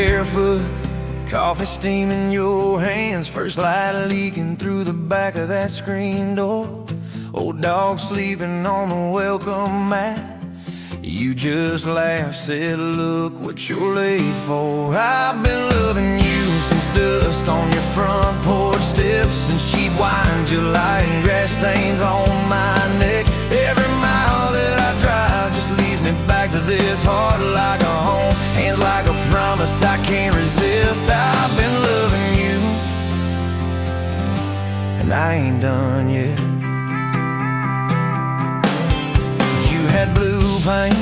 barefoot, coffee steam in your hands, first light leaking through the back of that screen door. Old dog sleeping on the welcome mat. You just laughed, said, look what you're late for. I've been loving you since dust on your front porch steps, since cheap wine, July, and grass stains on my neck. Every mile that I drive just leads me back to this heart like a home, hands like a promise I can't resist. I've been loving you, and I ain't done yet. You had blue paint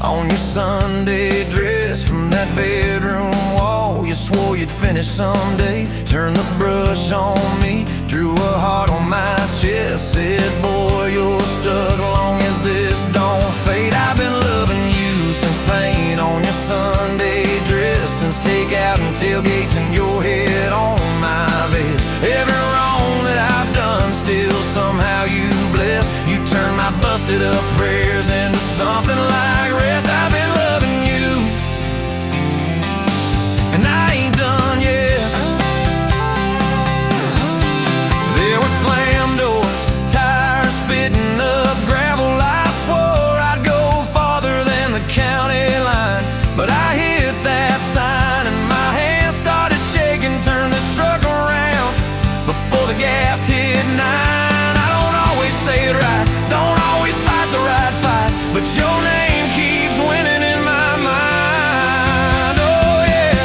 on your Sunday dress from that bedroom wall. You swore you'd finish someday. Turned the brush on me, drew a heart on my chest, said, boy, you're stuck long as this don't fade. I've been loving you since paint on your Sunday dress, since takeout and tailgates and your head on my vest. Every wrong that I've done, still somehow you bless. You turn my busted up prayers into something like rest. I've been loving you, and I ain't done yet. There were slam doors, tires spitting up gravel. I swore I'd go farther than the county line, but I hit that sign and my hands started shaking. Turned this truck around before the gas hit 9. I don't always say it right, don't always fight the right fight, but your name keeps winning in my mind. Oh yeah,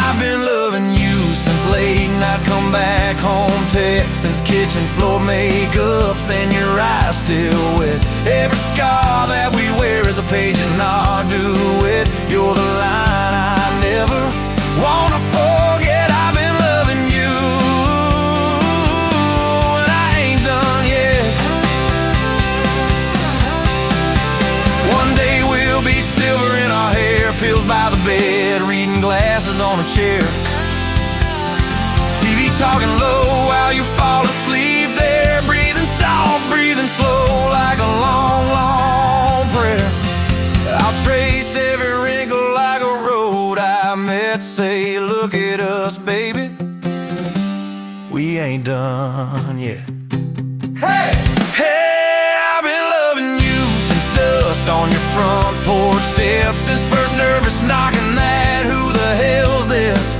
I've been loving you since late night come back home text, since kitchen floor makeups and your eyes still wet. Every scar that we wear is a page in our duet. You're the line I never wanna forget. I've been loving you, and I ain't done yet. One day we'll be silver in our hair, pills by the bed, reading glasses on a chair, TV talking low while you fall asleep there, breathing soft, breathing slow like a long, long prayer. I'll trace every wrinkle like a road I met, say, look at us, baby, we ain't done yet. Hey! Hey, I've been loving you since dust on your front porch steps, since first nervous knocking that who the hell's this,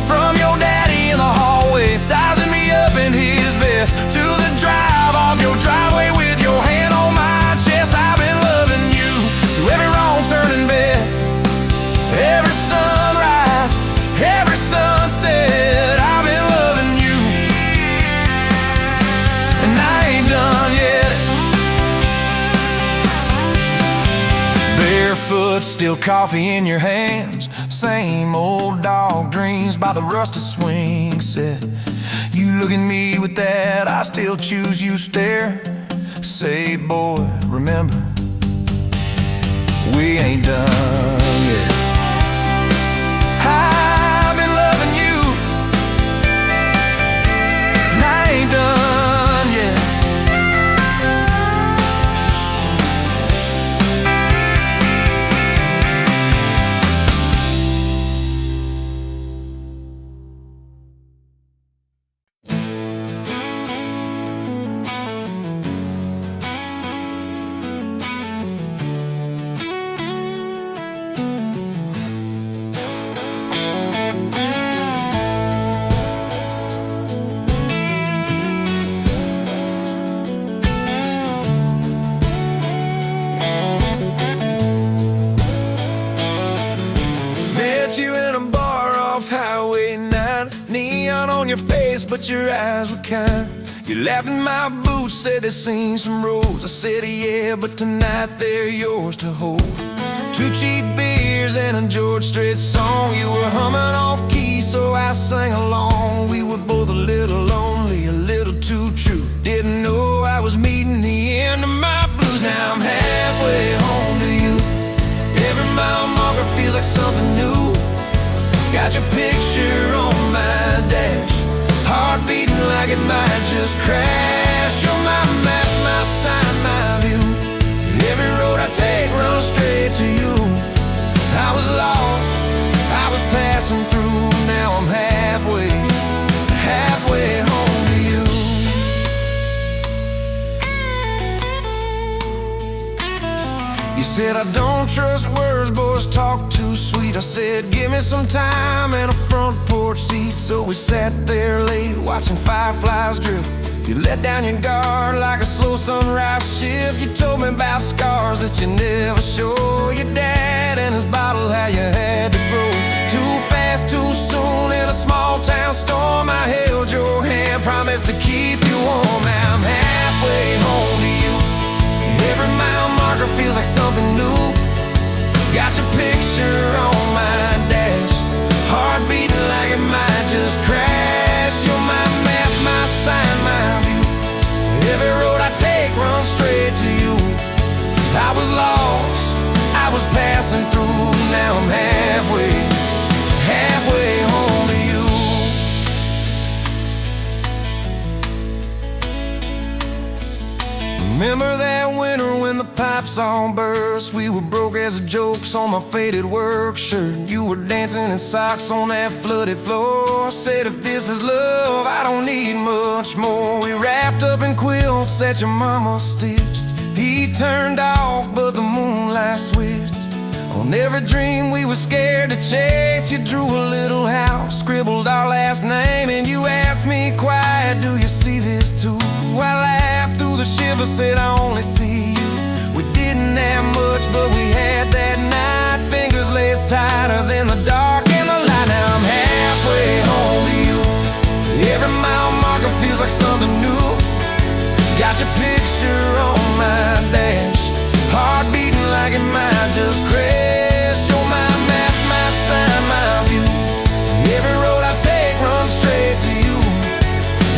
from your daddy in the hallway sizing me up in his vest, to the drive off your driveway with your hand on my chest. I've been loving you through every wrong turn in bed, every sunrise, every sunset. I've been loving you, and I ain't done yet. Barefoot, still coffee in your hands, same old dog dreams by the rusted swing set. You look at me with that I still choose you stare, say, boy, remember, we ain't done yet. I've been loving you, and I ain't done yet. But your eyes were kind. You laughed in my boots, said they've seen some roads. I said, yeah, but tonight they're yours to hold. 2 cheap beers and a George Strait song. You were humming off key, so I sang along. We were both a little lonely, a little too true. Didn't know I was meeting the end of my blues. Now I'm halfway home to you. Every mile marker feels like something new. Got your picture on my dash, heart beating like it might just crash. You're my map, my sign, my view. Every road I take runs straight to you. I was lost, I was past. said, I don't trust words, boys talk too sweet. I said, give me some time and a front porch seat. So we sat there late, watching fireflies drift. You let down your guard like a slow sunrise shift. You told me about scars that you never show. Your dad and his bottle, how you had to grow. Too fast, too soon, in a small town storm. I held your hand, promised to keep you warm. Now I'm halfway home to you. Every mile marker feels like something new. Got your picture on my dash, heart beating like it might just crash. You're my map, my sign, my view. Every road I take runs straight to you. I was lost, I was passing through. Now I'm halfway home to you. Remember that winter when the pipes all burst? We were broke as jokes on my faded work shirt. You were dancing in socks on that flooded floor. Said, if this is love, I don't need much more. We wrapped up in quilts that your mama stitched. He turned off, but the moonlight switched. On every dream we were scared to chase, you drew a little house, scribbled our last name, and you asked me quiet, do you see this too? I laughed through the shiver, said I only see you. We didn't have much, but we had that night. Fingers laced tighter than the dark and the light. Now I'm halfway home to you. Every mile marker feels like something new. Got your picture on my dash, heart beating like it might just crash. You're my map, my sign, my view. Every road I take runs straight to you.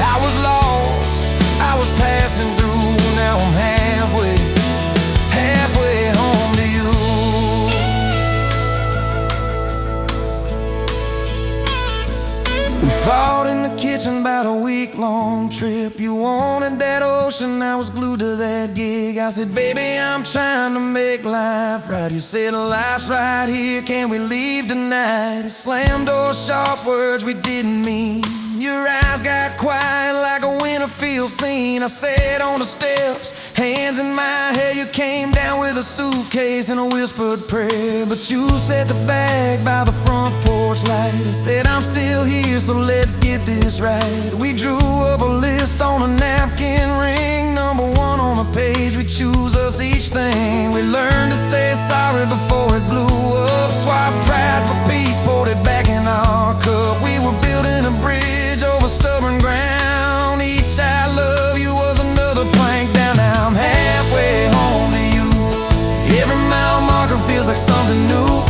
I was lost, I was passing through. Now I'm halfway home to you. We fought in the kitchen about a week-long trip. You wanted that ocean, I was glued to that gig. I said, baby, I'm trying to make life right. You said, life's right here, can we leave tonight? It slammed doors, sharp words we didn't mean. Your eyes got quiet like a winter field scene. I sat on the steps, hands in my hair. You came down with a suitcase and a whispered prayer. But you set the bag by the front porch light and said, I'm still here, so let's get this right. We drew up a list on a napkin ring, number one on the page. We choose us each thing. We learned to say sorry before it blew up. Swap pride for peace, poured it back in our cup. We were building a bridge over stubborn ground. Each I love you was another plank down. Now I'm halfway home to you. Every mile marker feels like something new.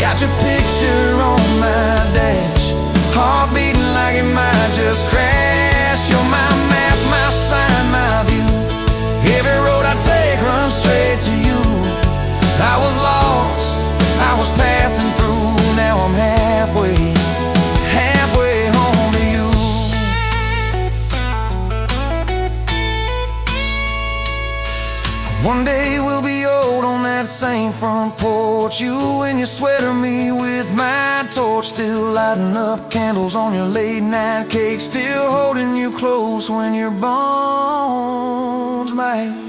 Got your picture on my dash, heart beating like it might just crash. You're my map, my sign, my view. Every road I take runs straight to you. I was lost, I was passing through. Now I'm halfway home to you. One day we'll be old on that same front porch. You in your sweater, me with my torch. Still lighting up candles on your late night cake. Still holding you close when your bones might.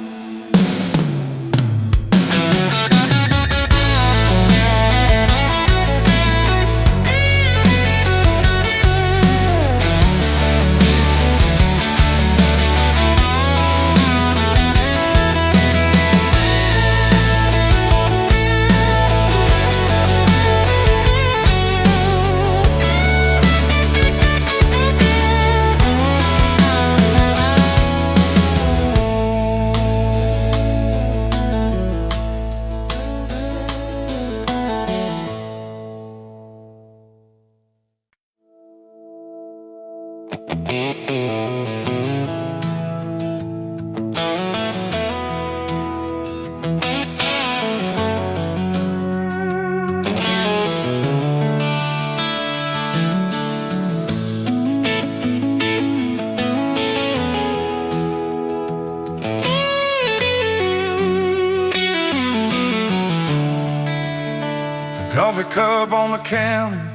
Coffee cup on the counter,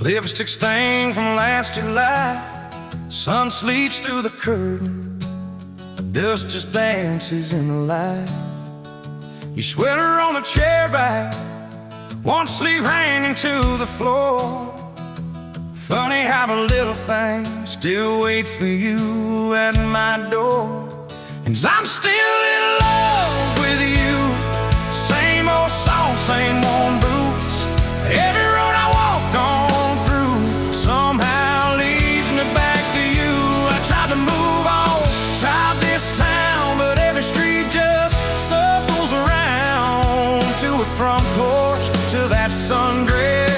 lipstick stain from last July. Sun sleeps through the curtain, dust just dances in the light. You sweater on the chair back, one sleeve hanging to the floor. Funny how the little things still wait for you at my door. And I'm still in love with you. Same old song, same worn boots. Every road I walk on through somehow leads me back to you. I tried to move on, tried this town, but every street just circles around to a front porch, to that sundress,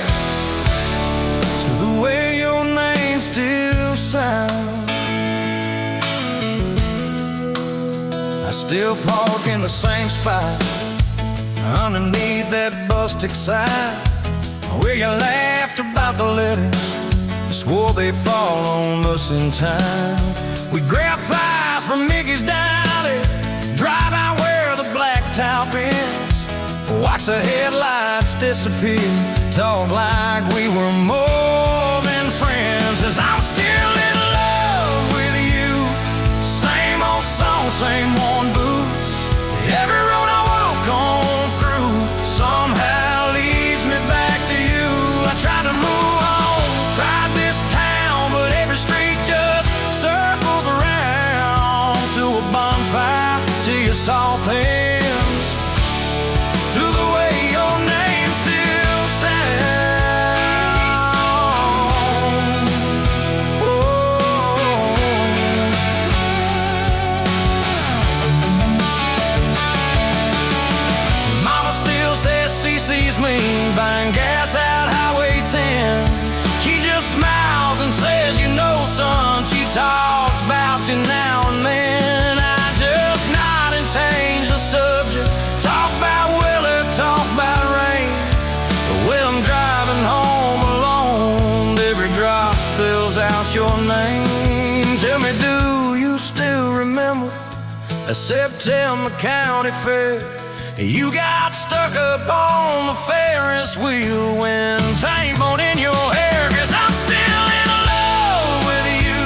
to the way your name still sounds. I still park in the same spot underneath that busted sign where you laughed about the letters, swore they'd fall on us in time. We grab fries from Mickey's Deli, drive out where the blacktop ends, watch the headlights disappear, talk like we were more than friends. As I'm still in love with you, same old song, same worn boots. Every road I walk on through somehow leads me back to you. I tried to move on, tried this town, but every street just circles around to a bonfire, to your soft hands, to the way your name still sounds. Oh. Mama still says she sees me buying gas out Highway 10. She just smiles and says, you know, son, she talks about you now and then. I just nod and change the subject, talk about weather, talk about rain. When I'm driving home alone, every drop spills out your name. Tell me, do you still remember a September County Fair? You got stuck up on the Ferris wheel when time bone in your hair. 'Cause I'm still in love with you.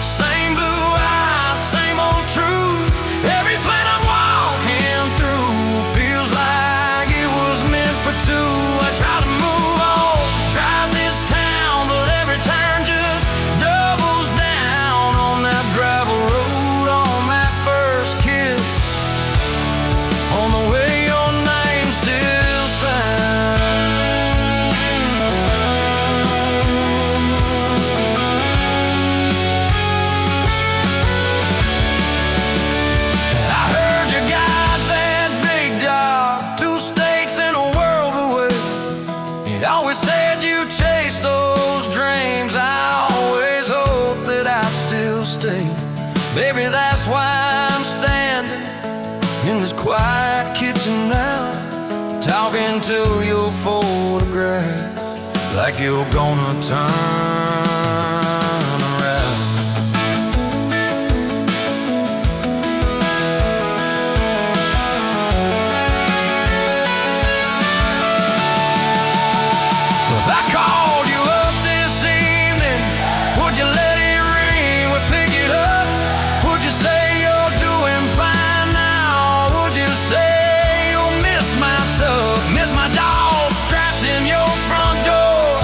Same blue eyes, same old truth. Every plane I'm walking through feels like it was meant for two. I try to move on, drive this town, but every turn just doubles down on that gravel road, on that first kiss, on the way your name still sounds. I heard you got that big job, 2 states and a world away. You always said you chased those dreams. I always hoped that I'd still stay. Baby, that's why I'm standing in this quiet kitchen now, talking to your photograph like you're gonna turn around. If I called you up this evening, would you let it ring? Would pick it up? Would you say you're doing fine now? Would you say you'll miss my tub, miss my dog scratching your front door,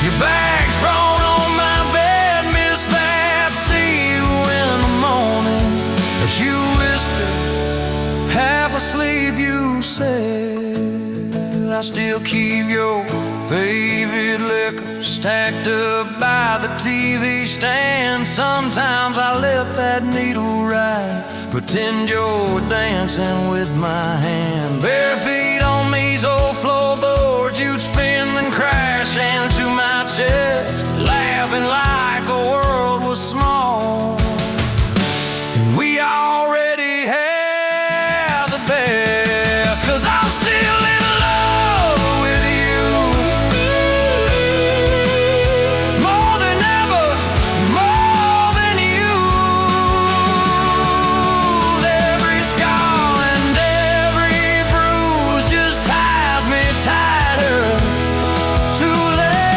your bags brought on my bed, miss that? See you in the morning as you whisper, half asleep, you said. I still keep your favorite liquor stacked up by the TV stand. Sometimes I let that needle ride, pretend you're dancing with my hand. Bare feet on these old floorboards, you'd spin and crash into my chest, laughing like the world was small and we already had the best. 'Cause I'm still in love with you, more than ever, more than you. Every scar and every bruise just ties me tighter to let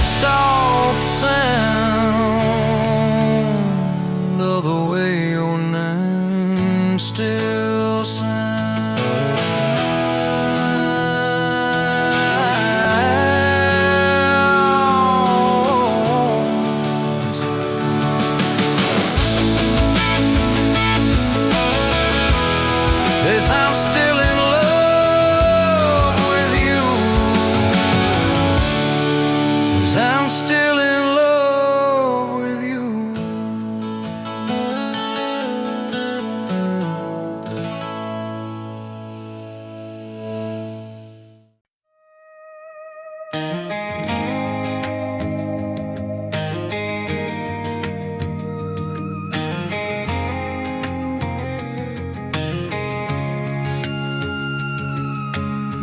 soft sound of the way your name still sounds. As I'm still in love with you, as I'm still in love with you.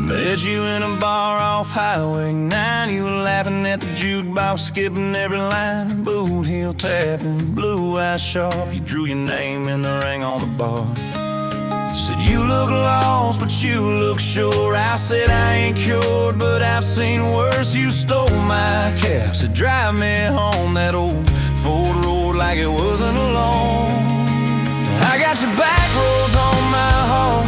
Met you in a bar off Highway 9. You were laughing at the jukebox, skipping every line. Boot heel tapping, blue eyes sharp. You drew your name in the ring on the bar. Said you look lost, but you look sure. I said I ain't cured, but I've seen worse. You stole my cab, said drive me home. That old Ford road like it wasn't alone. I got your back roads on my heart,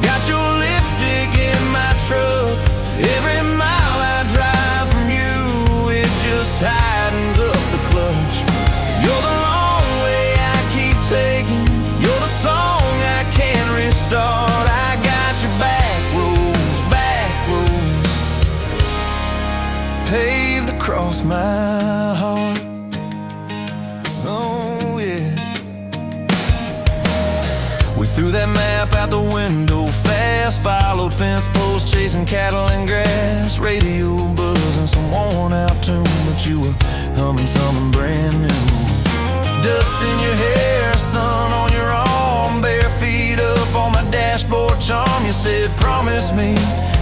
got your lipstick in my truck. Every mile I drive from you, it just tightens up the clutch. You're the long way I keep taking, you're the song I can't restart. I got your back roads paved across my heart. Oh yeah. We threw that map out the window fast, followed fence posts, chasing cattle and grass. Radio buzzing some worn out tune, but you were humming something brand new. Dust in your hair, sun on your arm, bare feet up on my dashboard charm. You said promise me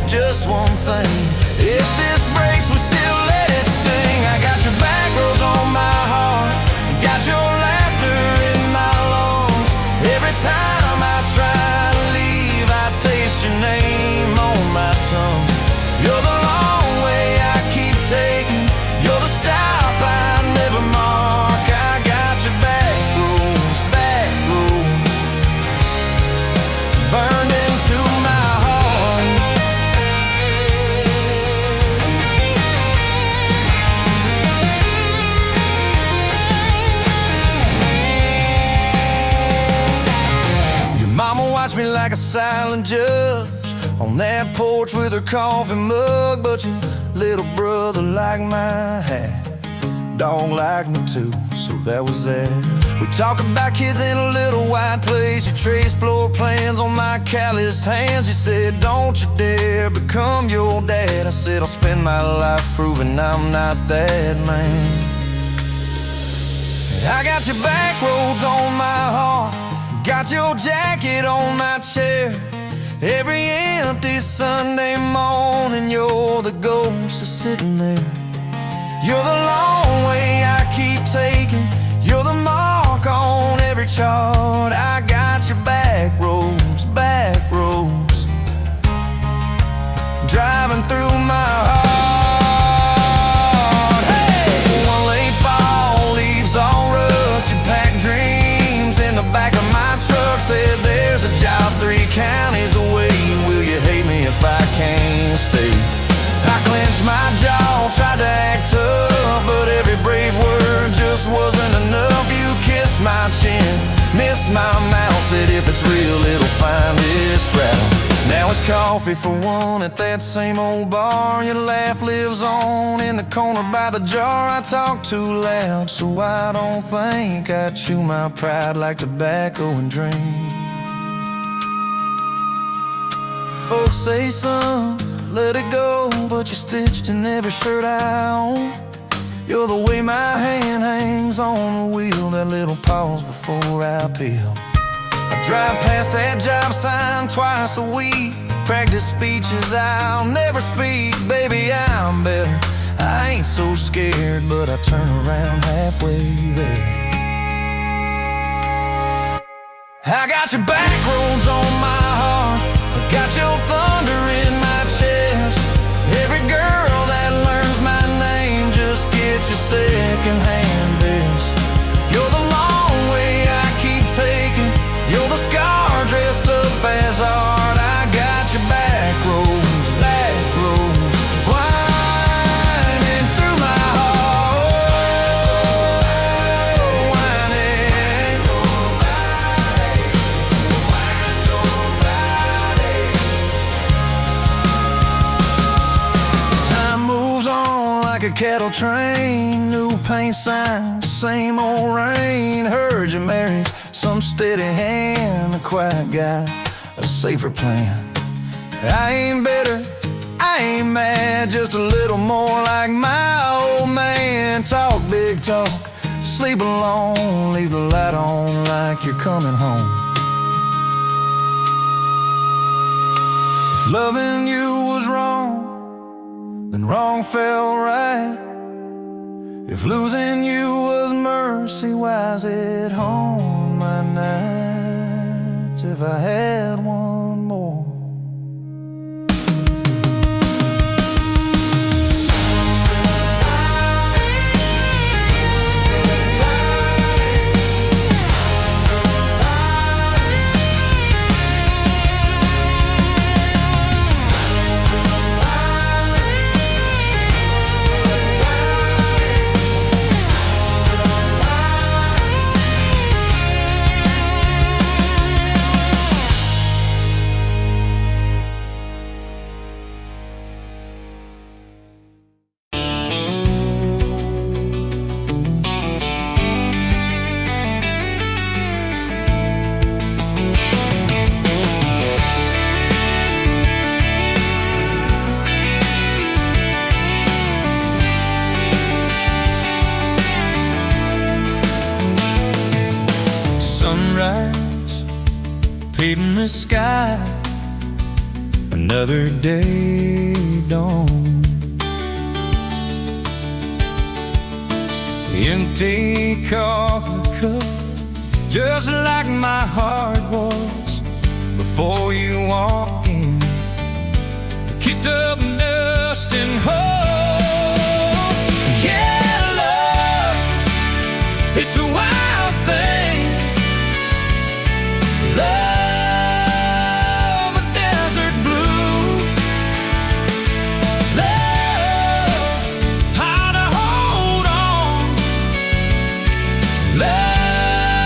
just one thing, if this breaks we still let it sting. I got your back roads on my heart, got your laughter in my lungs. Every time I try to leave, I taste your name on my tongue. You're the long way I keep taking, you're the stop I never mark. I got your back roads burned into my heart. Your mama watched me like a silent judge on that porch with her coffee mug, but your little brother liked my hat, dog liked me too, so that was that. We talked about kids in a little white place. You traced floor plans on my calloused hands. You said don't you dare become your dad. I said I'll spend my life proving I'm not that man. I got your back roads on my heart, got your jacket on my chair. Every empty Sunday morning, you're the ghost that's sitting there. You're the long way I keep taking, you're the mark on every chart. I got your back roads driving through my heart. Hey! One late fall, leaves on rust, you packed dreams in the back of my truck. Said there's a job 3 counties away, will you hate me if I can't stay? I clenched my jaw, tried to act tough, but every brave word just wasn't enough. You kissed my chin, missed my mouth, said if it's real it'll find its route. Now it's coffee for one at that same old bar. Your laugh lives on in the corner by the jar. I talk too loud, so I don't think I chew my pride like tobacco and drink. Folks say son, let it go, but you're stitched in every shirt I own. You're the way my hand hangs on the wheel, that little pause before I peel. I drive past that job sign twice a week, practice speeches I'll never speak. Baby, I'm better, I ain't so scared, but I turn around halfway there. I got your back roads on my heart, got your thunder in my chest. Every girl that learns my name just gets can hand this. You're the long way I keep taking. You're the scar dressed up as art. I got your back roads, winding through my heart. Winding. Time moves on like a cattle train. New paint signs, same old rain. Heard you married some steady hand, a quiet guy, a safer plan. I ain't bitter, I ain't mad, just a little more like my old man. Talk big talk, sleep alone, leave the light on like you're coming home. If loving you was wrong, then wrong felt right. If losing you was mercy, why's it haunt my nights? If I had one more. Sunrise, painting the sky, another day dawn. Empty coffee cup, just like my heart was before you walked in. Kicked up dust and hope. Yeah, love, it's a wild thing. Love, a desert blue. Love, how to hold on. Love,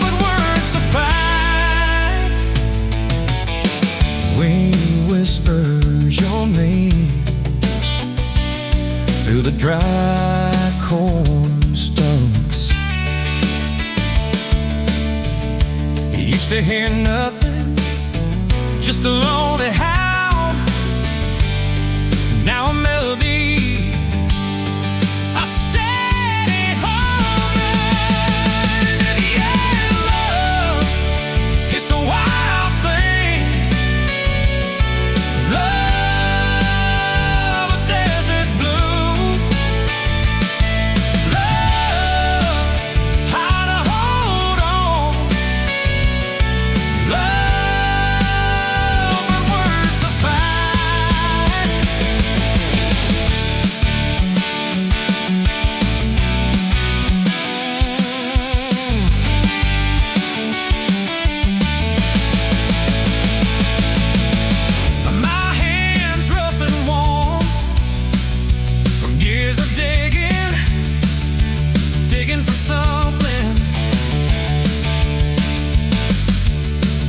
but worth the fight. Wind whispers your name through the dry corn stumps. Used to hear nothing, just a lonely howl. Now a melody, a steady humming. And yeah, love, it's a wild thing. Love, a desert blue. Love, how to hold on. Love, but worth the fight. My hands rough and warm from years of digging for something.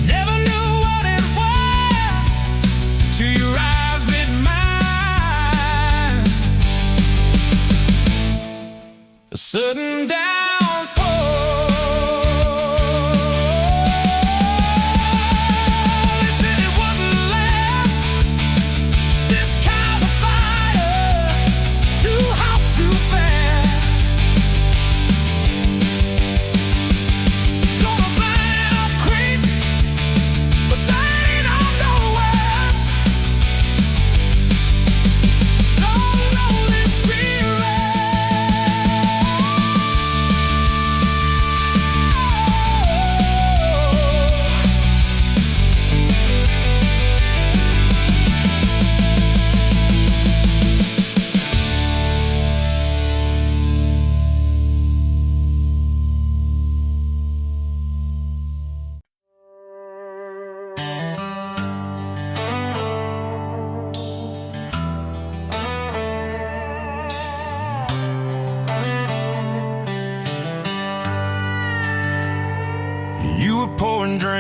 Never knew what it was till your eyes met mine. A sudden downfall. They said it wouldn't last. This kind of fire, too hot, too fast. Gonna burn up quick, but they don't know us. Don't know this spirit.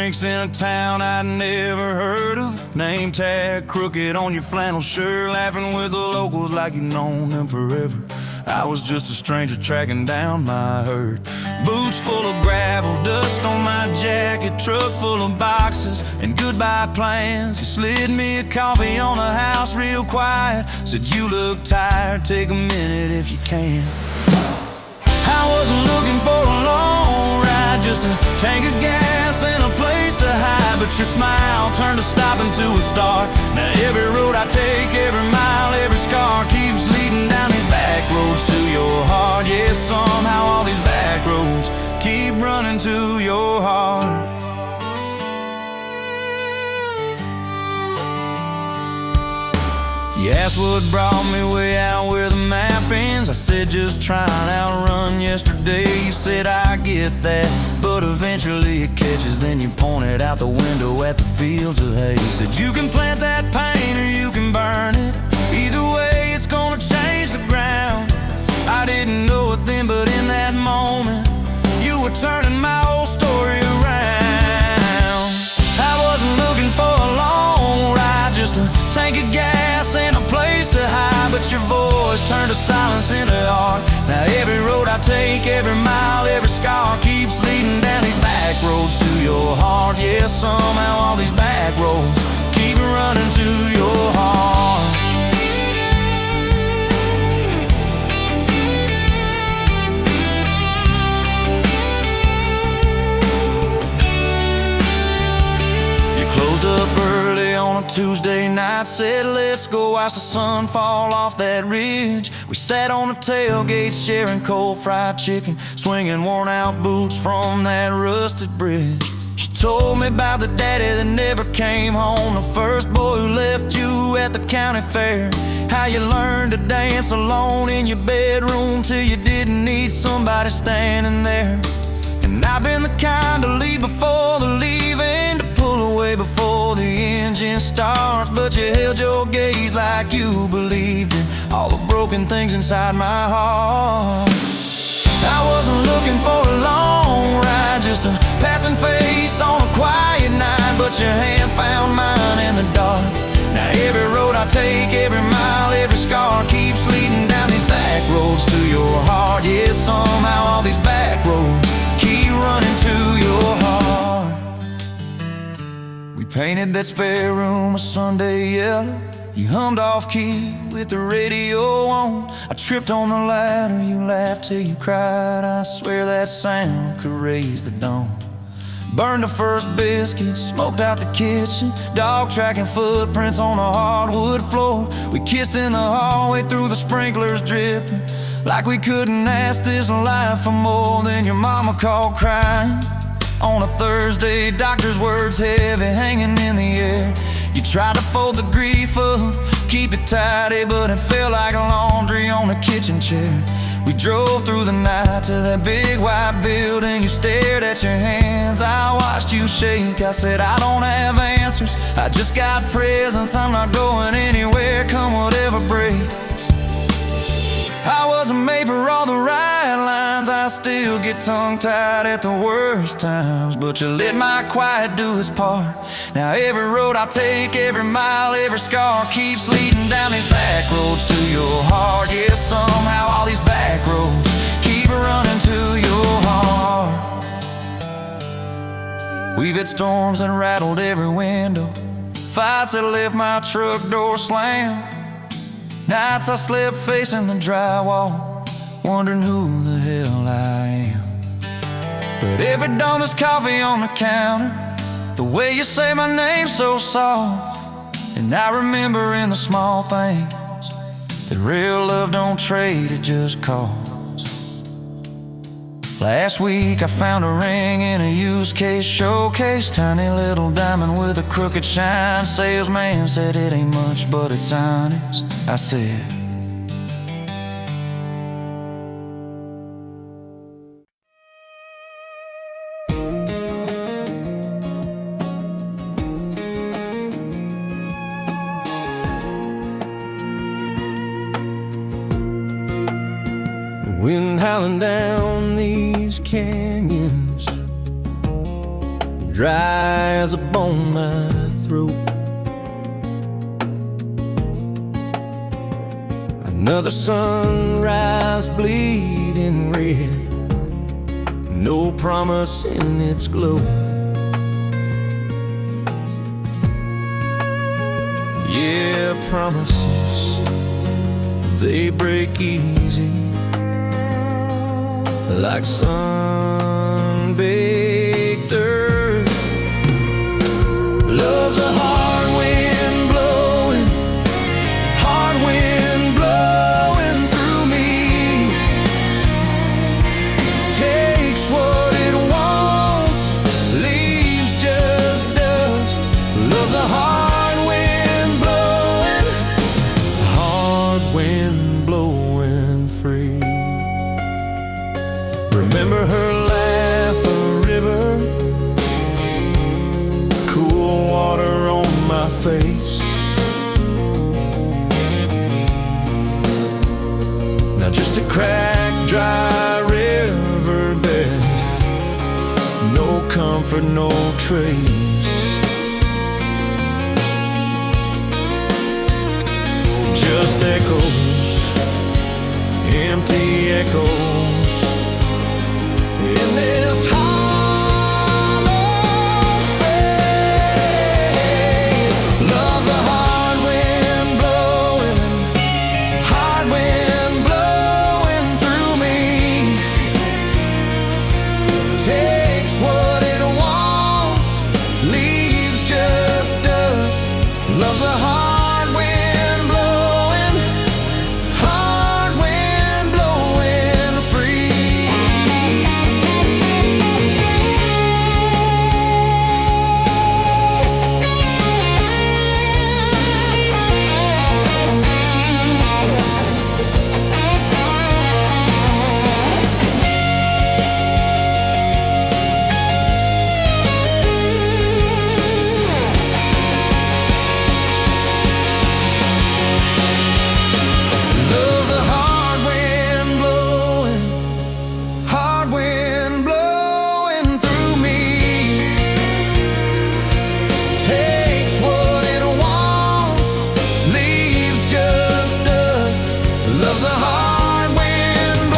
drinks in a town I'd never heard of. Name tag crooked on your flannel shirt, laughing with the locals like you've known them forever. I was just a stranger tracking down my herd. Boots full of gravel, dust on my jacket, truck full of boxes and goodbye plans. You slid me a coffee on the house real quiet, said you look tired, take a minute if you can. I wasn't looking for a long ride, just a tank of gas and a place to hide. But your smile turned a stop into a start. Now every road I take, every mile, every scar keeps leading down these back roads to your heart. Yeah, somehow all these back roads keep running to your heart. You asked what brought me way out where the map ends. I said just trying to outrun yesterday. You said I get that, but eventually it catches. Then you pointed out the window at the fields of hay. You said you can plant that pain or you can burn it. Either way it's gonna change the ground. I didn't know it then, but in that moment you were turning my whole story around. I wasn't looking for a long ride, just a tank of gas and a place to hide. But your voice turned a silence into art. Now every road I take, every mile, every scar keeps leading down these back roads to your heart. Yeah, somehow all these back roads keep running to your heart. Closed up early on a Tuesday night, said let's go watch the sun fall off that ridge. We sat on the tailgate sharing cold fried chicken, swinging worn out boots from that rusted bridge. She told me about the daddy that never came home, the first boy who left you at the county fair. How you learned to dance alone in your bedroom till you didn't need somebody standing there. And I've been the kind to leave before the leaving, to pull away before the engine starts. But you held your gaze like you believed in all the broken things inside my heart. I wasn't looking for a long ride, just a passing face on a quiet night. But your hand found mine in the dark. Now every road I take, every mile, every scar keeps leading down these back roads to your heart. Yeah, somehow all these back roads keep running to your heart. We painted that spare room a Sunday yellow. You hummed off key with the radio on. I tripped on the ladder, you laughed till you cried. I swear that sound could raise the dawn. Burned the first biscuit, smoked out the kitchen, dog tracking footprints on the hardwood floor. We kissed in the hallway through the sprinklers dripping, like we couldn't ask this life for more. Than your mama called crying on a Thursday, doctor's words heavy hanging in the air. You tried to fold the grief up, keep it tidy, but it felt like laundry on a kitchen chair. We drove through the night to that big white building. You stared at your hands, I watched you shake. I said I don't have answers, I just got presents. I'm not going anywhere, come whatever breaks. I wasn't made for all the right lines, I still get tongue-tied at the worst times. But you let my quiet do its part. Now every road I take, every mile, every scar keeps leading down these back roads to your heart. Yeah, somehow all these back roads keep running to your heart. We've had storms that rattled every window, fights that left my truck door slammed. Nights I slept facing the drywall, wondering who the hell I am. But every dawn there's coffee on the counter, the way you say my name so soft. And I remember in the small things that real love don't trade, it just costs. Last week I found a ring in a used case showcase, tiny little diamond with a crooked shine. Salesman said it ain't much, but it's honest. I said, wind howling down these canyons, dry as a bone my throat. Another sunrise bleeding red, no promise in its glow. Yeah, promises, they break easy, like sun-baked earth. Love's a hard wind blowing, hard wind blowing through me. Takes what it wants, leaves just dust. Love's a hard wind blowing, hard wind blowing free. Remember her laugh, a river, cool water on my face. Now just a cracked, dry riverbed, no comfort, no trace. Just echoes, empty echoes in this hollow space. Love's a hard wind blowing, hard wind blowing through me. Takes what it wants, leaves just dust. Love's a hard wind blowing, hard wind blowing free. Love's a hard wind blowing, hard wind blowing through me. Takes what it wants, leaves just dust. Love's a hard wind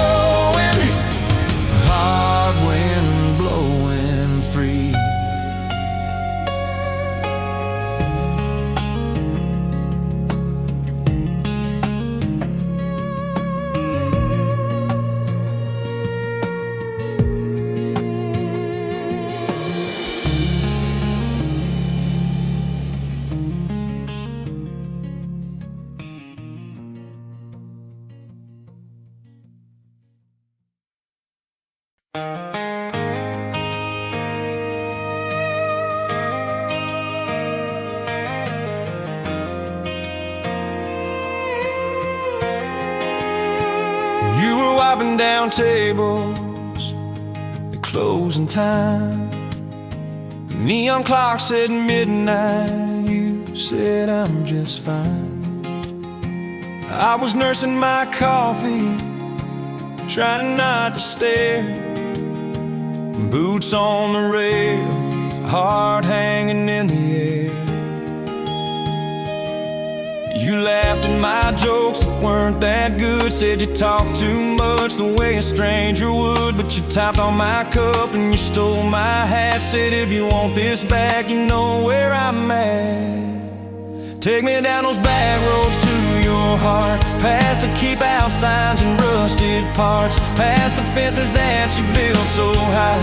blowing free. You were wiping down tables at closing time. Neon clock said midnight. You said I'm just fine. I was nursing my coffee, trying not to stare. Boots on the rail, heart hanging in the air. You laughed at my jokes that weren't that good. Said you talked too much the way a stranger would. But you tapped on my cup and you stole my hat. Said if you want this back, you know where I'm at. Take me down those back roads to your heart, past the keep out signs and rusted parts, past the fences that you built so high,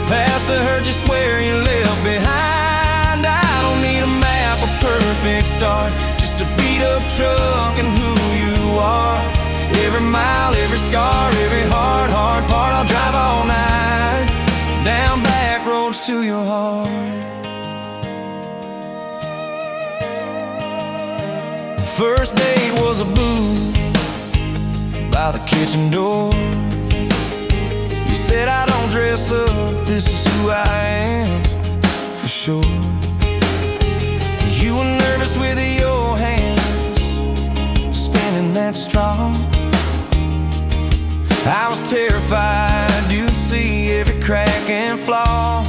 past the hurt you swear you left behind. I don't need a map, a perfect start, just a beat up truck and who you are. Every mile, every scar, every hard part, I'll drive all night down back roads to your heart. First date was a booth by the kitchen door. You said I don't dress up, this is who I am, for sure. You were nervous with your hands spinning that straw. I was terrified you'd see every crack and flaw.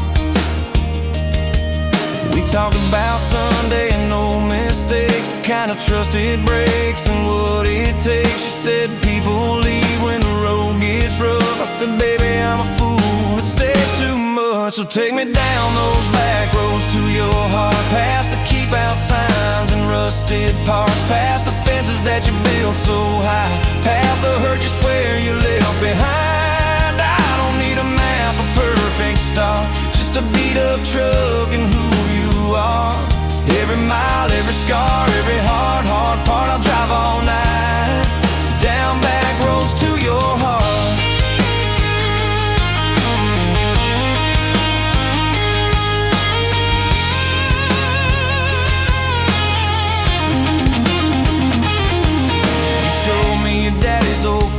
talked about Sunday and no mistakes, the kind of trust it breaks and what it takes. She said people leave when the road gets rough. I said, baby, I'm a fool, it stays too much. So take me down those back roads to your heart, past the keep out signs and rusted parts, past the fences that you built so high, past the hurt you swear you left behind. I don't need a map, a perfect start, just a beat up truck and who you are. Every mile, every scar, every hard part, I'll drive all night, down back roads to your heart.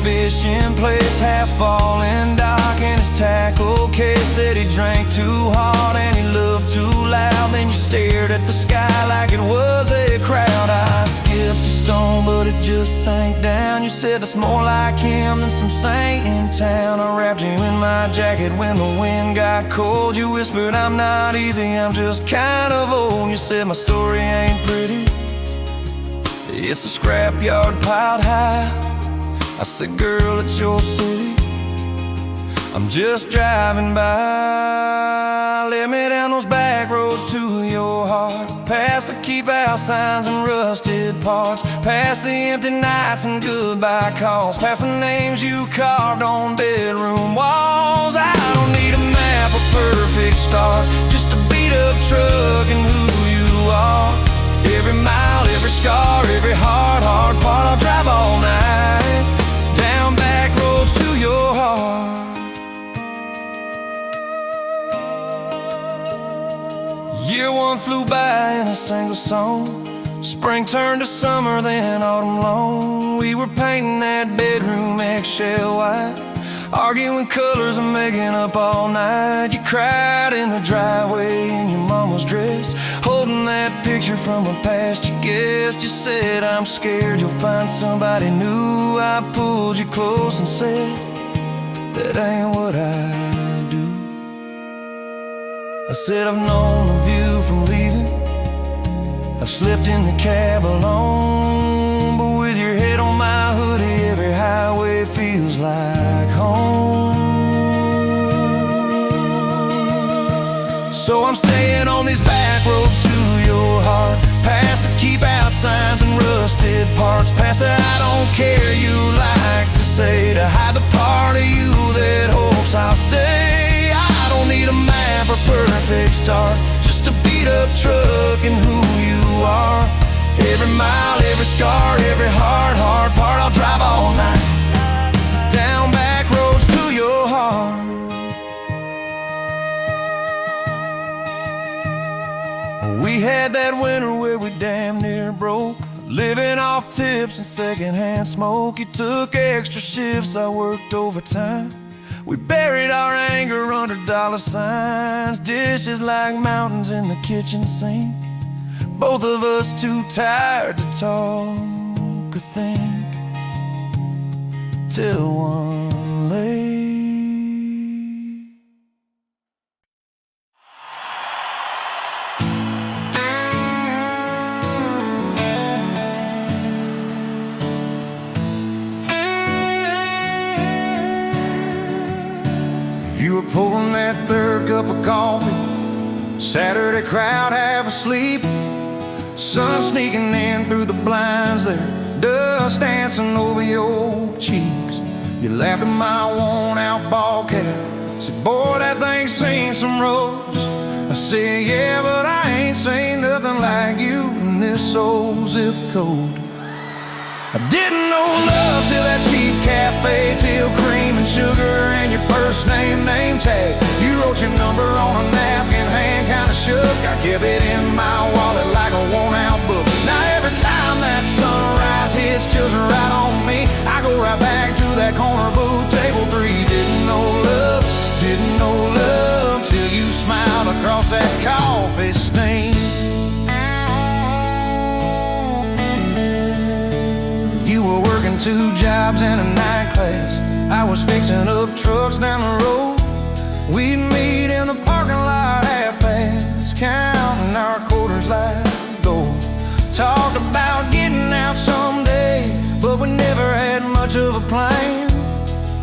Fishing place, half falling dock and his tackle case. Said he drank too hard and he loved too loud. Then you stared at the sky like it was a crowd. I skipped a stone but it just sank down. You said that's more like him than some saint in town. I wrapped you in my jacket when the wind got cold. You whispered I'm not easy, I'm just kind of old. You said my story ain't pretty, it's a scrapyard piled high. I said, girl, it's your city, I'm just driving by. Let me down those back roads to your heart, past the keep out signs and rusted parts, past the empty nights and goodbye calls, past the names you carved on bedroom walls. I don't need a map, a perfect start, just a beat up truck and who you are. Every mile, every scar, every hard part, I'll drive all night, down back roads to your heart. Year one flew by in a single song. Spring turned to summer, then autumn long. We were painting that bedroom eggshell white, arguing colors and making up all night. You cried in the driveway in your mama's dress, holding that picture from a past you guessed. You said, I'm scared you'll find somebody new. I pulled you close and said, that ain't what I do. I said, I've known of you from leaving, I've slept in the cab alone, but with your head on my hoodie, every highway feels like home. So I'm staying on these back roads to your heart, past the keep out signs and rusted parts, past the I don't care you like to say, to hide the part of you that hopes I'll stay. I don't need a map or perfect start, just a beat up truck and who you are. Every mile, every scar, every hard part, I'll drive all night, down back roads to your heart. We had that winter where we damn near broke, living off tips and secondhand smoke. You took extra shifts, I worked overtime. We buried our anger under dollar signs, dishes like mountains in the kitchen sink, both of us too tired to talk or think, till one late. You were pouring that third cup of coffee, Saturday crowd half asleep, sun sneaking in through the blinds there, dust dancing over your cheeks. You laughed at my worn out ball cap, said, boy, that thing's seen some roads. I said, yeah, but I ain't seen nothing like you in this old zip code. I didn't know love till that cheap cafe, till cream and sugar and your first name tag. You wrote your number on a napkin, hand kinda shook. I kept it in my wallet like a worn-out book. Now every time that sunrise hits just right on me, I go right back to that corner booth, table 3. Didn't know love till you smiled across that coffee stain. You were working 2 jobs and a night class, I was fixing up trucks down the road. We'd meet in the parking lot half past, counting our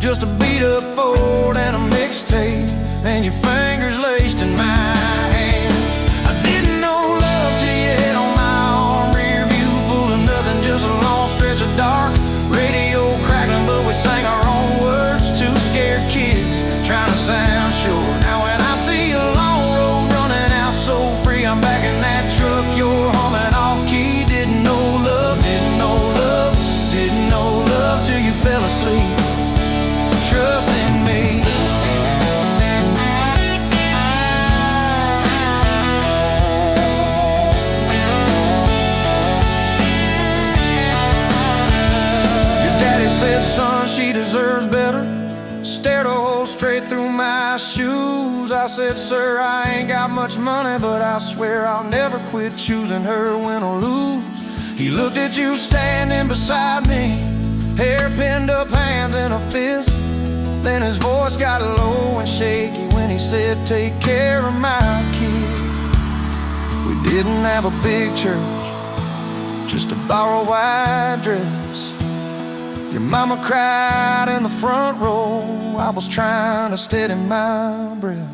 just a beat up Ford and a mixtape, and your fingers laced in my hand. I didn't know love till you hit on my arm. Rear view full of nothing, just a long stretch of dark. Radio crackling, but we sang our own words. Two scared kids trying to sound sure. Now when I see a long road running out so free, I'm back in that truck, you're humming off key. Didn't know love, didn't know love, didn't know love till you fell asleep. Trust in me. Your daddy said, son, she deserves better. Stared a hole straight through my shoes. I said, sir, I ain't got much money, but I swear I'll never quit choosing her, win or lose. He looked at you standing beside me, hair pinned up, hands in a fist. Then his voice got low and shaky when he said, take care of my kid. We didn't have a big church, just a borrowed white dress. Your mama cried in the front row. I was trying to steady my breath.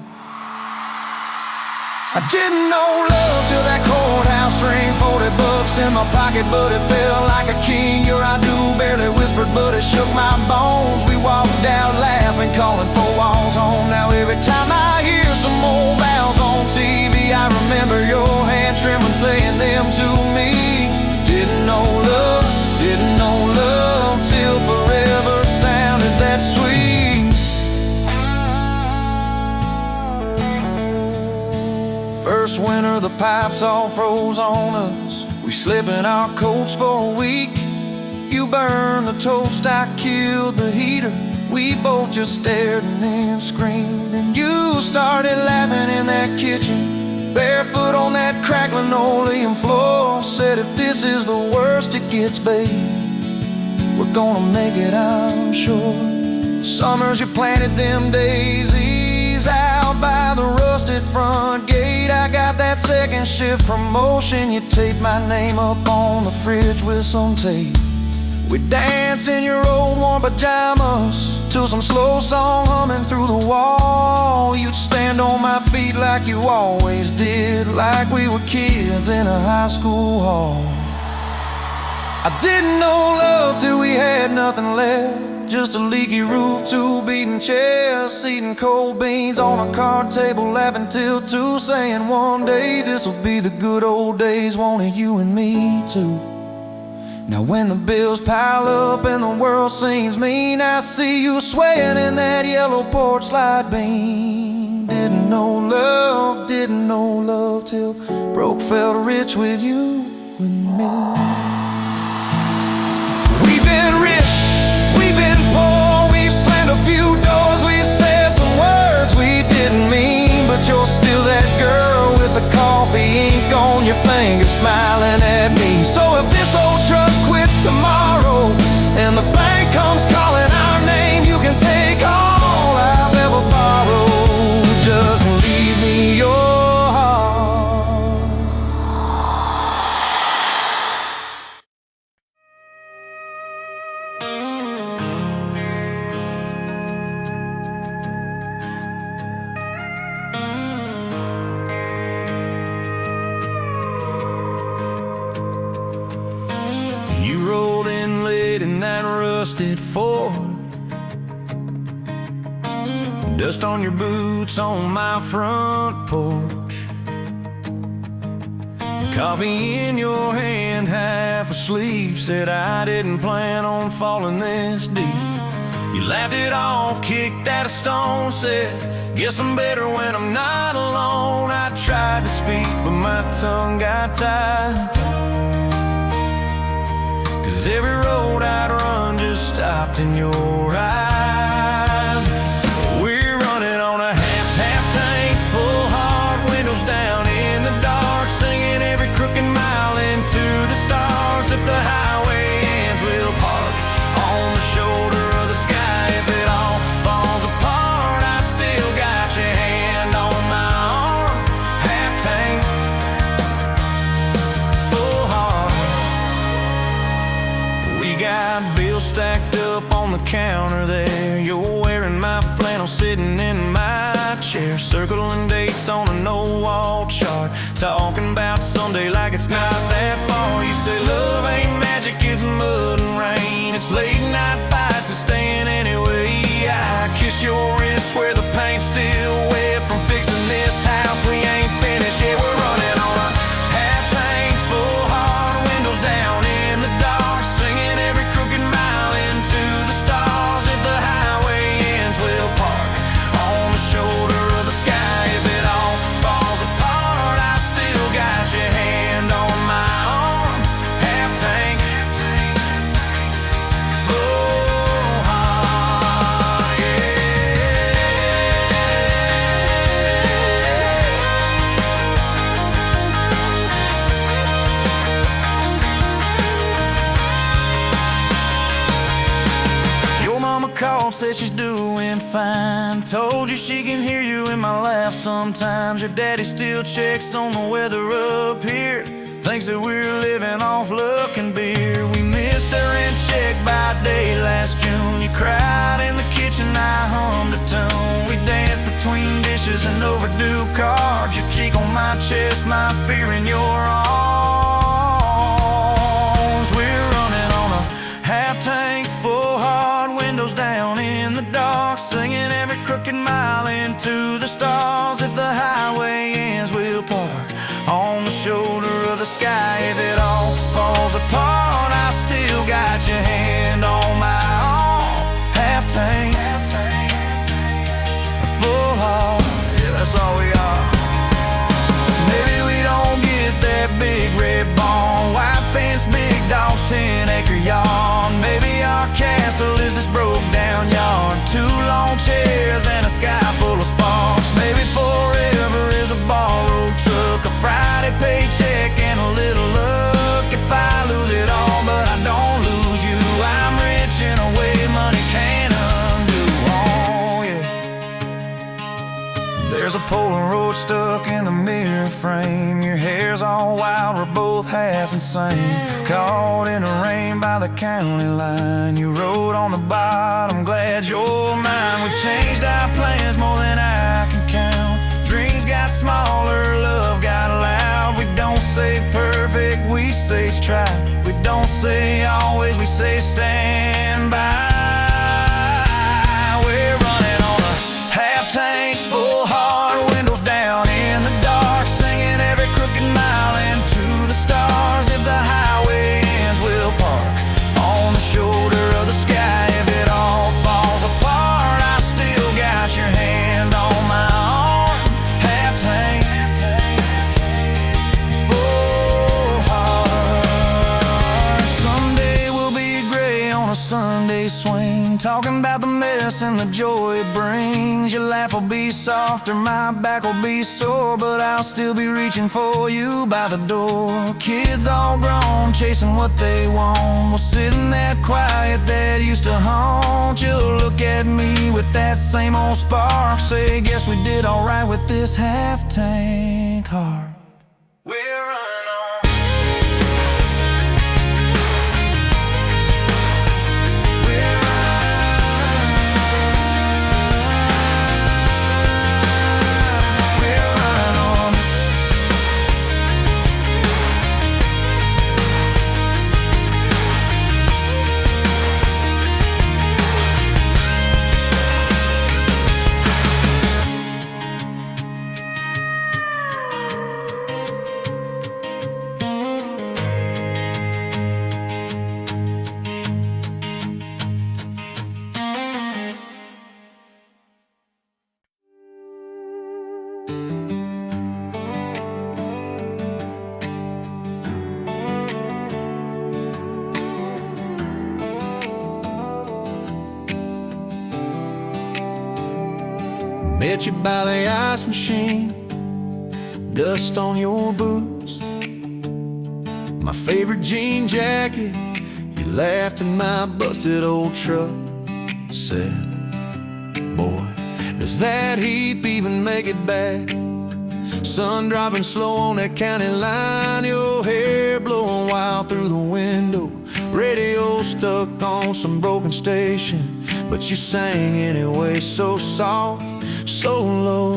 I didn't know love till that courthouse ring. 40 bucks in my pocket, but it felt like a king. Your I do barely whispered, but it shook my bones. We walked out laughing, calling 4 walls home. Now every time I hear some old Vows on TV, I remember your hand trembling, saying them to me. Didn't know love, didn't know love till forever sounded that sweet. First winter, the pipes all froze on us. We slept in our coats for a week. You burned the toast, I killed the heater. We both just stared and then screamed. And you started laughing in that kitchen, barefoot on that cracked linoleum floor. Said, if this is the worst it gets, babe, we're gonna make it, I'm sure. Summers you planted them daisies out by the rusted front gate. I got that second shift promotion. You taped my name up on the fridge with some tape. We dance in your old warm pajamas to some slow song humming through the wall. You'd stand on my feet like you always did, like we were kids in a high school hall. I didn't know love till we had nothing left, just a leaky roof, 2 beating chairs, eating cold beans on a card table, laughing till 2, saying one day this'll be the good old days, wanted you and me too. Now when the bills pile up and the world seems mean, I see you swaying in that yellow porch light beam. Didn't know love till broke felt rich with you and me. We've been rich, we've been poor, we've slammed a few doors, we've said some words we didn't mean, but you're still that girl with the coffee ink on your finger smiling at me. So if this old truck quits tomorrow and the bank comes calling our name, you can take all I've ever borrowed, just leave me your heart. You rolled in late in that rusted Ford, dust on your boots on my front porch, coffee in your hand, half asleep. Said I didn't plan on falling this deep. You laughed it off, kicked at a stone, said, guess I'm better when I'm not alone. I tried to speak, but my tongue got tied, 'cause every road I'd run just stopped in your eyes. We're running on a half tank, full heart, windows down in the dark, singing every crooked mile into the stars. If the highway ends, we'll park on the shoulder of the sky. If it all falls apart, I still got your hand on my arm. Half tank, full heart. We got bills stacked up on the counter there, share, circling dates on a no-wall chart, talking about someday like it's not that far. You say love ain't magic, it's mud and rain, it's late night fights and staying anyway. I kiss your wrist where the paint's still wet from fixing this house. We ain't finished yet, we're running on a half tank full, hard windows down in the dark, singing every crooked mile into the stars. If the highway ends, we'll park on the shoulder of the sky. If it all falls apart, I still got your hand on my arm. Half tank full heart, yeah. Your mama called, said she's doing fine, told you she can hear you in my laugh sometimes. Your daddy still checks on the weather up here, thinks that we're living off luck and beer. We missed our rent check by day last June. You cried in the kitchen, I hummed a tune. We danced between dishes and overdue cards, your cheek on my chest, my fear in your arms. We're running on a half tank full, hard windows down in the dark, singing every crooked mile into the stars. If the highway ends, we'll park on the shoulder of the sky. If it all falls apart, I still got your hand on my arm. Half tank full heart, yeah, that's all we are. Maybe we don't get that big red barn, white fence, big dogs, 10-acre yard. Maybe our castle is this broke down yard, 2 long chairs and a sky full of sparks. Maybe forever is a borrowed truck, a Friday paycheck and a little luck. If I lose it all but I don't lose you, I'm rich in a way money can't undo. Oh yeah. There's a Polaroid stuck in the mirror frame, your hair's all wild, we're both half insane. Caught in the rain by the county line, you wrote on the bottom, glad you're mine. We've changed our plans more than I can count, dreams got smaller, love got loud. We don't say perfect, we say try. We don't say always, we say stand by. We're running on a half tank full, hard windows down in the dark, singing every crooked mile into the stars. If the highway ends, we'll park on the shoulder of the sky. If it all falls apart, I still got your hand on my arm. Half tank full heart. Someday we'll be gray on a Sunday swing, talking about the mess and the joy it brings. Your laugh will be softer, my back will be sore, but I'll still be reaching for you by the door. Kids all grown, chasing what they want, we'll sit in that quiet that used to haunt. You'll look at me with that same old spark, say, guess we did alright with this half tank heart. We're running on. We're running on. Met you by the ice machine, dust on your boots, my favorite jean jacket. You laughed at my busted old truck, said, boy, does that heap even make it back? Sun dropping slow on that county line, your hair blowing wild through the window, radio stuck on some broken station. but you sang anyway, so soft, so low.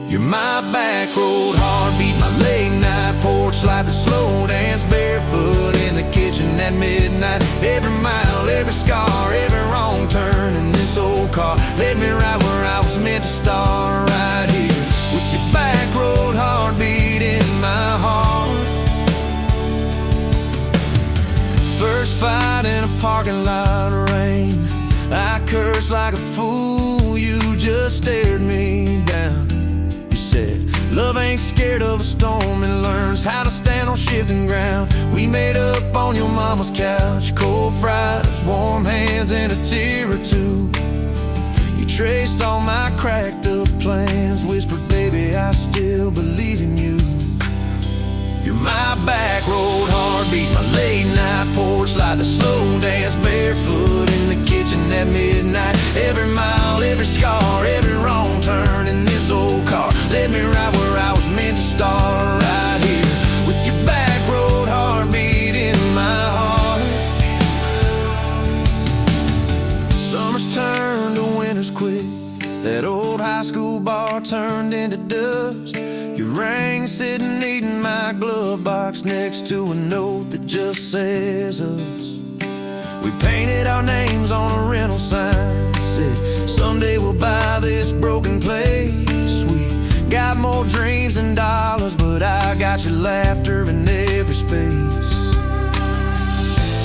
You're my back road heartbeat, my late night porch light, the slow dance barefoot in the kitchen at midnight. Every mile, every scar, every wrong turn in this old car led me right where I was meant to start, right here with your back road heartbeat in my heart. First fight in a parking lot of rain, I cursed like a fool, you just stared me down. Said, love ain't scared of a storm and learns how to stand on shifting ground. We made up on your mama's couch, cold fries, warm hands, and a tear or two. You traced all my cracked up plans, whispered, baby, I still believe in you. You're my back road heartbeat, my late night porch light, the slow dance barefoot in the kitchen at midnight. Every mile, every scar, every wrong turn in this old car led me right where I was meant to start, right here with your back road heartbeat in my heart. Summers turned to winters quick, that old high school bar turned into dust. Your ring sitting neat in my glove box next to a note that just says us. We painted our names on a rental sign, said someday we'll buy this broken place. We got more dreams than dollars, but I got your laughter in every space.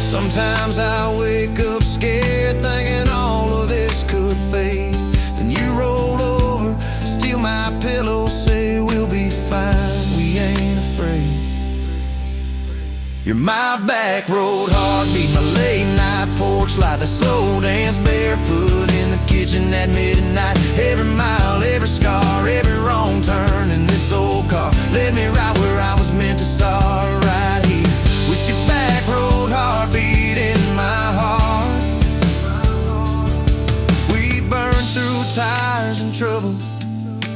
Sometimes I wake up scared, thinking all of this could fade. Then you roll over, steal my pillow, say we'll be fine, we ain't afraid. You're my back road heartbeat, my late night porch light, the slow dance barefoot in the kitchen at midnight. Every mile, every scar, every wrong turn in this old car led me right where I was meant to start, right here with your back road heartbeat in my heart. We burned through tires and trouble,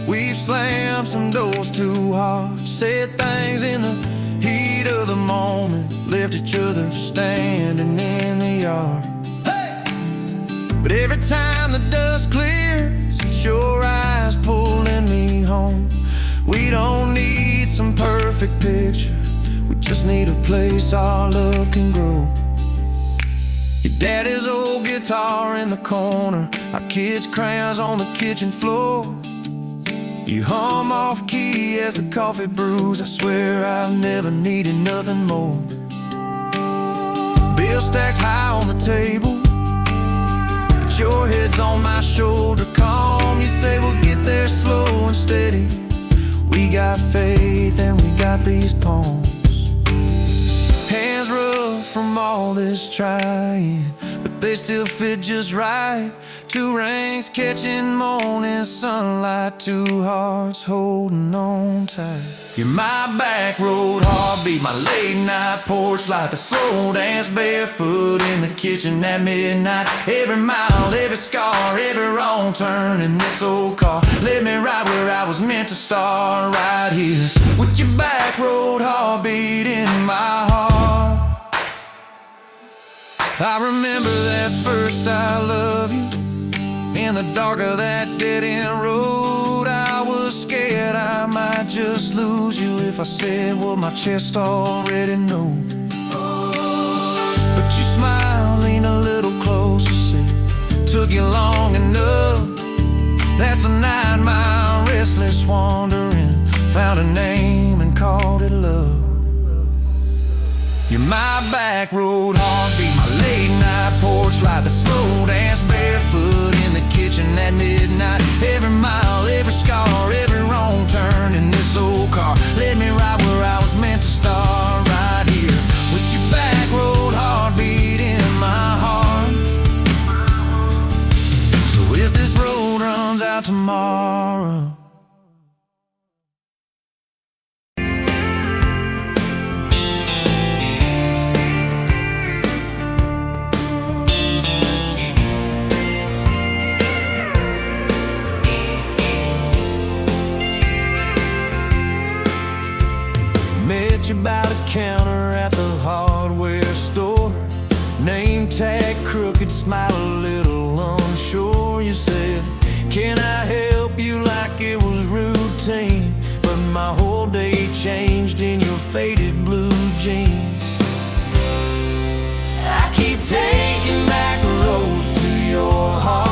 we've slammed some doors too hard, said things in the heat of the moment, left each other standing in the yard. Hey! But every time the dust clears, it's your eyes pulling me home. We don't need some perfect picture, we just need a place our love can grow. Your daddy's old guitar in the corner, our kids' crayons on the kitchen floor. You hum off key as the coffee brews, I swear I've never needed nothing more. Bills stacked high on the table, but your head's on my shoulder, calm. You say we'll get there slow and steady. We got faith and we got these palms. Hands rough from all this trying, but they still fit just right. Two rings catching morning sunlight, two hearts holding on tight. You're my back road heartbeat, my late night porch light, the slow dance barefoot in the kitchen at midnight. Every mile, every scar, every wrong turn in this old car led me right where I was meant to start, right here with your back road heartbeat in my heart. I remember that first I love you, in the dark of that dead-end road. I was scared I might just lose you if I said what my chest already knows. But you smiled, leaned a little closer, said, took you long enough. That's a 9-mile restless wandering, found a name and called it love. You're my back road heartbeat, my late night porch light, the slow dance barefoot in the kitchen at midnight. Every mile, every scar, every wrong turn in this old car led me right where I was meant to start, right here with your back road heartbeat in my heart. So if this road runs out tomorrow, by the counter at the hardware store, name tag crooked smiled a little unsure. You said, can I help you, like it was routine. But my whole day changed in your faded blue jeans. I keep taking back roads to your heart,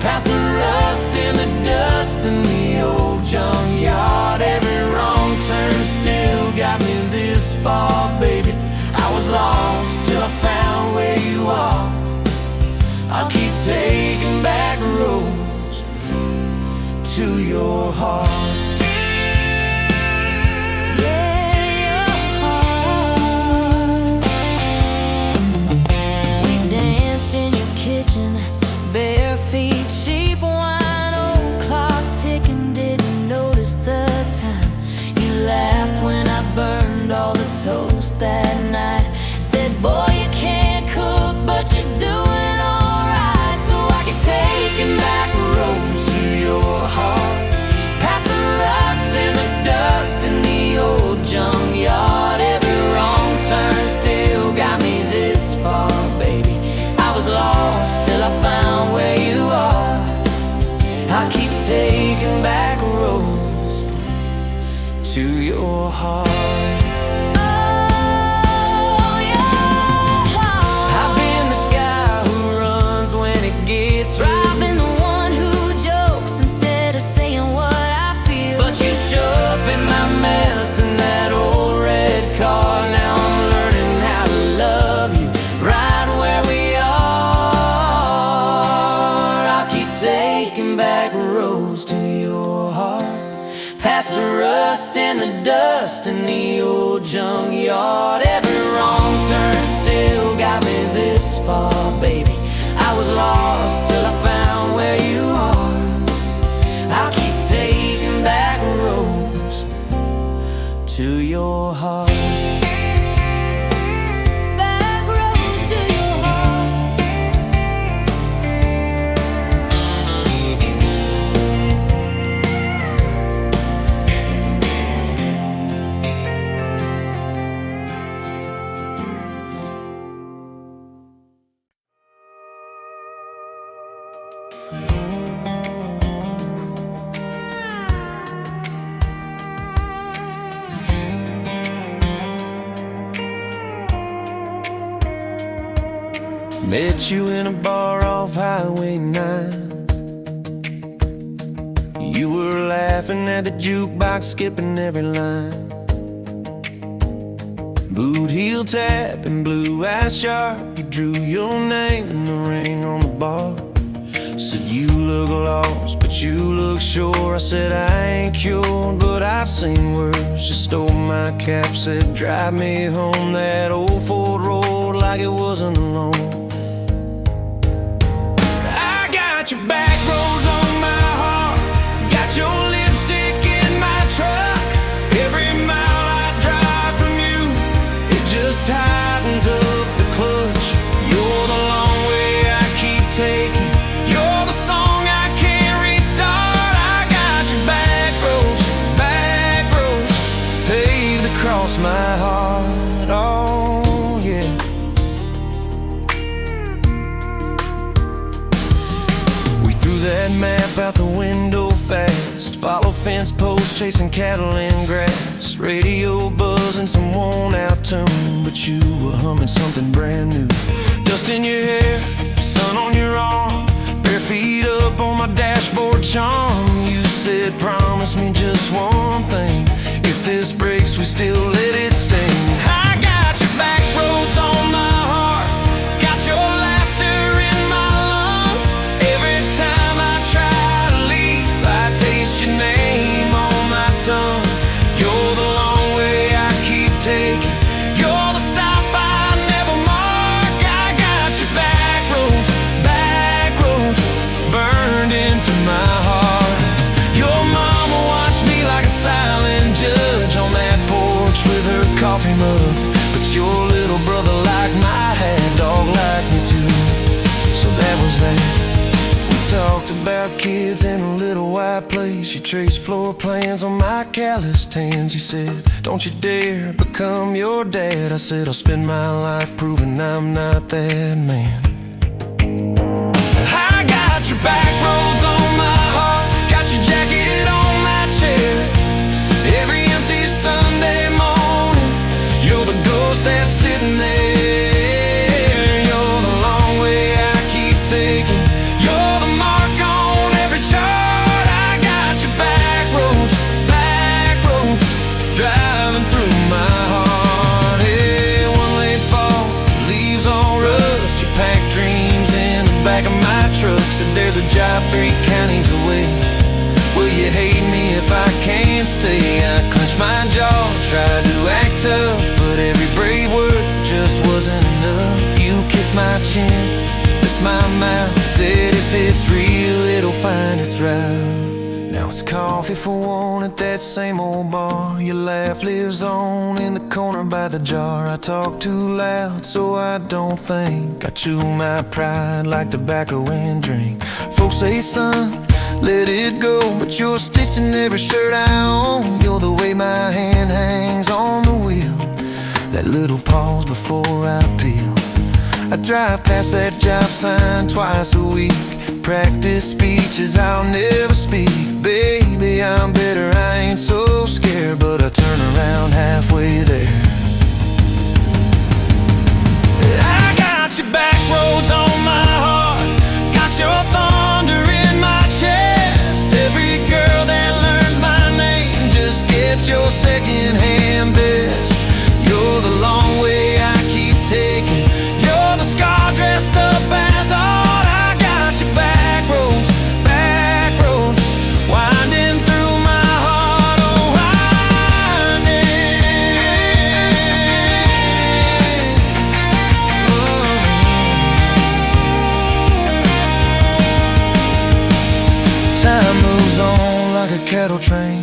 past the rust and the dust in the old junkyard. Every wrong turn still got me this far, baby. I was lost till I found where you are. I'll keep taking back roads to your heart. Bare feet, cheap wine, old clock ticking, didn't notice the time. You laughed when I burned all the toast that night. Said, boy, you can't cook, but you're doing alright. So I keep taking back roads to your heart, past the rust and the dust in the old junkyard. Every wrong turn still got me this far, baby. I was lost till I found where you are. I keep taking back roads to your heart. Oh, your heart. I've been the guy who runs when it gets real. I've been the one who jokes instead of saying what I feel. But you show up in my mess in that old red car. Now I'm learning how to love you right where we are. Taking back roads to your heart, past the rust and the dust in the old junkyard. Every wrong turn still got me this far, baby. I was lost till I found where you are. I'll keep taking back roads to your heart. Met you in a bar off Highway 9. You were laughing at the jukebox, skipping every line. Boot heel tap and blue eyes sharp. You drew your name in the ring on the bar. Said you look lost, but you look sure. I said I ain't cured, but I've seen worse. You stole my cap, said drive me home that old Ford road like it wasn't alone. Got your back roads on my heart, got your lipstick in my truck. Every mile I drive from you, it just tightens up the clutch. You're the long way I keep taking, you're the song I can't restart. I got your back roads paved across my heart. Oh yeah. That map out the window fast, follow fence posts, chasing cattle in grass. Radio buzzing some worn out tune, but you were humming something brand new. Dust in your hair, sun on your arm, bare feet up on my dashboard charm. You said promise me just one thing, if this breaks we still let it sting. I got your back roads on my heart, got your laughter in my lungs. Every time I try to leave, I taste your name on my tongue. You're the long way I keep taking, you're the stop I never mark. I got your back roads burned into my heart. Your mama watched me like a silent judge on that porch with her coffee mug, but your little brother liked my hat, dog liked me too. So that was that. We talked about kids in a little white place. You traced floor plans on my calloused hands. You said, don't you dare become your dad. I said, I'll spend my life proving I'm not that man. back of my truck said there's a job 3 counties away. Will you hate me if I can't stay? I clenched my jaw, tried to act tough, but every brave word just wasn't enough. You kissed my chin, kissed my mouth, said if it's real, it'll find its route. Now it's coffee for one at that same old bar. Your laugh lives on in the corner by the jar. I talk too loud so I don't think. I chew my pride like tobacco and drink. Folks say, son, let it go, but you're stitched in every shirt I own. You're the way my hand hangs on the wheel, that little pause before I peel. I drive past that job sign twice a week, practice speeches I'll never speak. Baby, I'm better, I ain't so scared, but I turn around halfway there. I got your back roads on my heart, got your thunder in my chest. Every girl that learns my name just gets your second-hand best. You're the long way I keep taking, you're the scar dressed up as art. I got your back roads, winding through my heart, oh winding. Time moves on like a cattle train,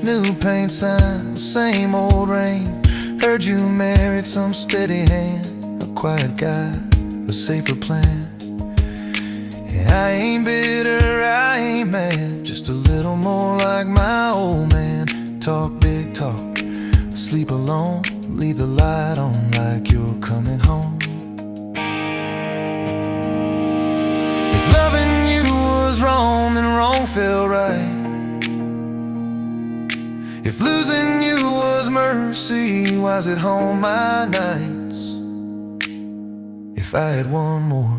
new paint sign, same old rain. Heard you married some steady hand, a quiet guy, a safer plan. I ain't bitter, I ain't mad, just a little more like my old man. Talk big talk, sleep alone, leave the light on like you're coming home. If loving you was wrong, then wrong felt right. If losing you was mercy, why's it home my nights? If I had one more.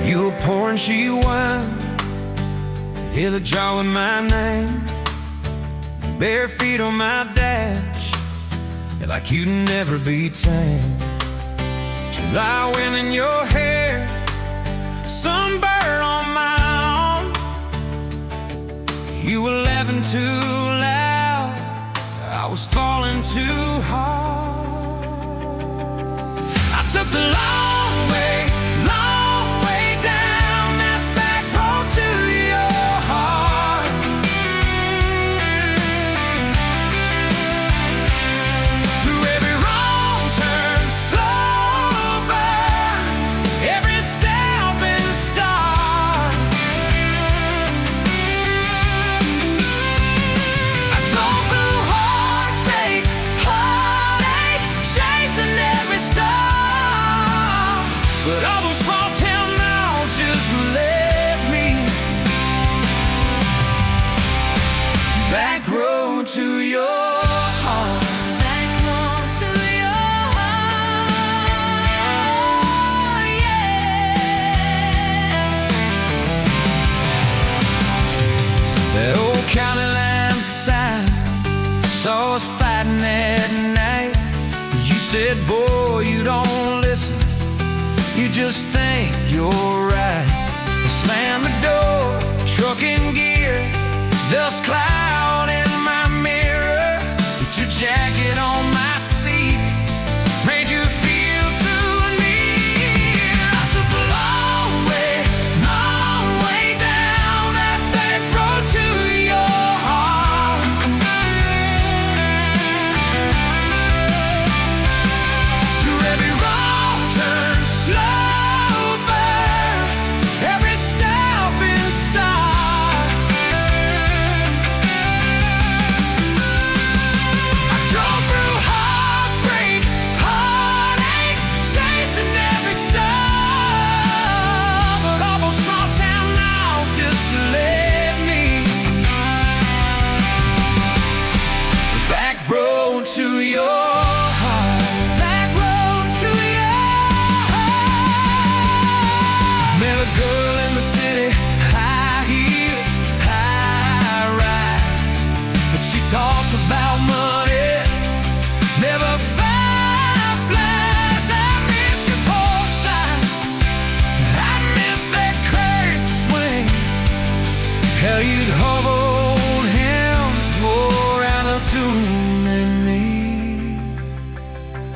You were pouring she wine, hear the jar with my name, bare feet on my dash, you're like you'd never be tamed. July wind in your hair, sunburn on my arm. You were laughing too loud, I was falling too hard. I took the long way down that back road to your heart. Through every wrong turn, slow burn, every step and start. I drove through heartache, chasing every star. But all those small town miles just led me back road to your heart. Back road to your heart, yeah. That old county line sign saw us fighting that night. You said, boy, you don't listen, you just think you're right. Slam the door, truck in gear, dust cloud in my mirror. Put your jacket on my seat, made you feel too near. I took the long way down that back road to your heart.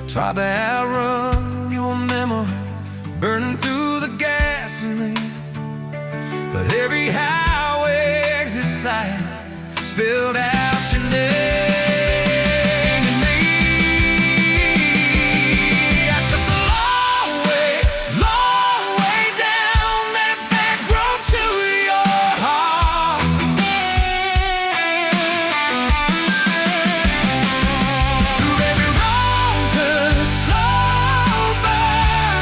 Try to outrun your memory, burning through the gasoline. But every highway exit sign spilled out your name. And me, I took the long way down that back road to your heart. Through every wrong turn, slow burn,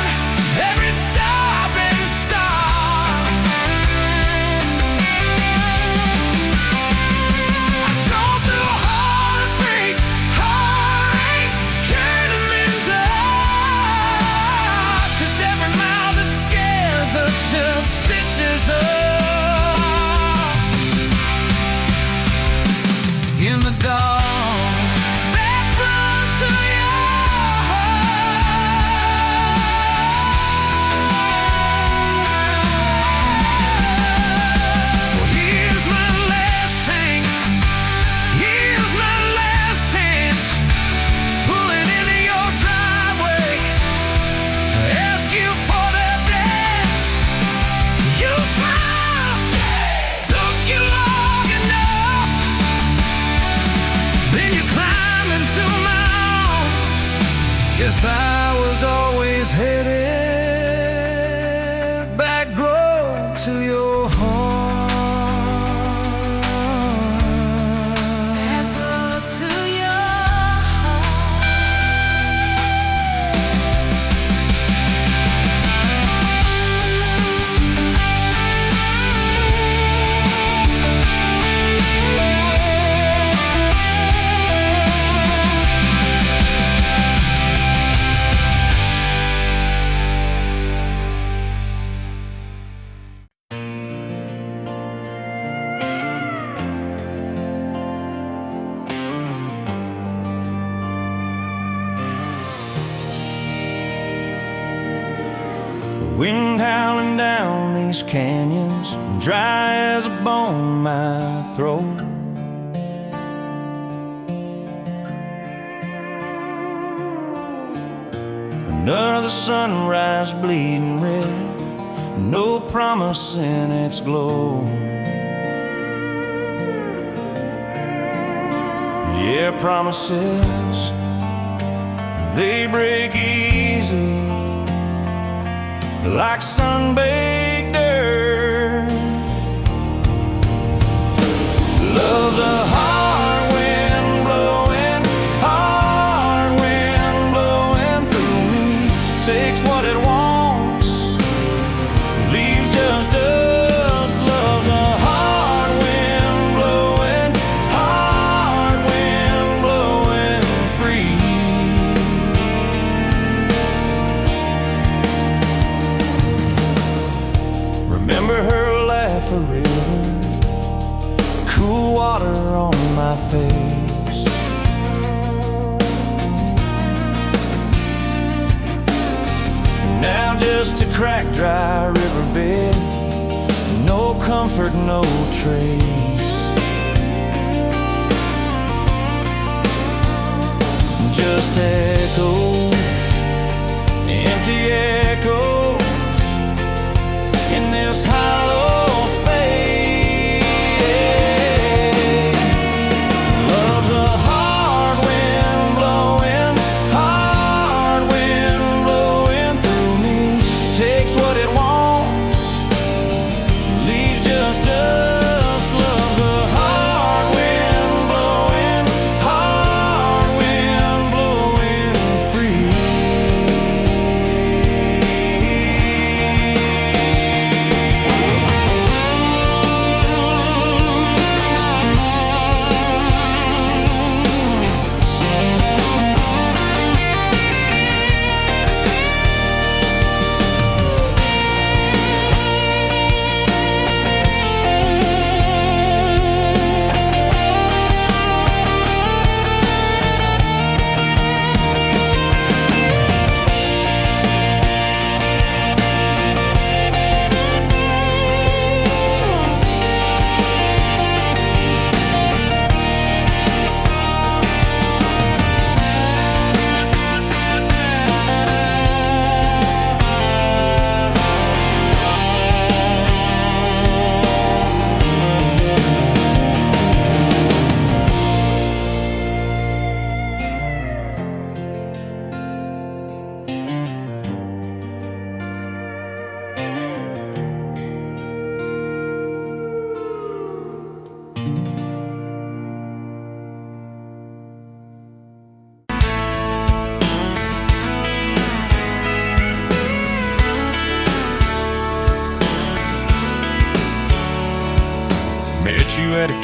every stop and start. I drove through heartbreak, heartache, turning into art. 'Cause every mile that scares us just stitches us in the dark. Back road to your heart. So here's my last tank, here's my last chance, pulling into your driveway, ask you for that dance. You smile, took you long enough, then you climb into my arms. Guess I was always headed back road to your heart. Back road to your wind howling down these canyons, dry as a bone in my throat. Another sunrise bleeding red, no promise in its glow. Yeah, promises, they break easy, like sun-baked earth. Love's a hard wind blowing through me. Takes what it wants, leaves just us. Love's a hard wind blowing free. Remember her laugh, a river, cool water on my face. Now just a cracked, dry riverbed, no comfort, no trace. Just echoes, empty echoes in this hollow space. Love's a hard wind blowing through me. Takes what it wants, leaves just us. Love's a hard wind blowing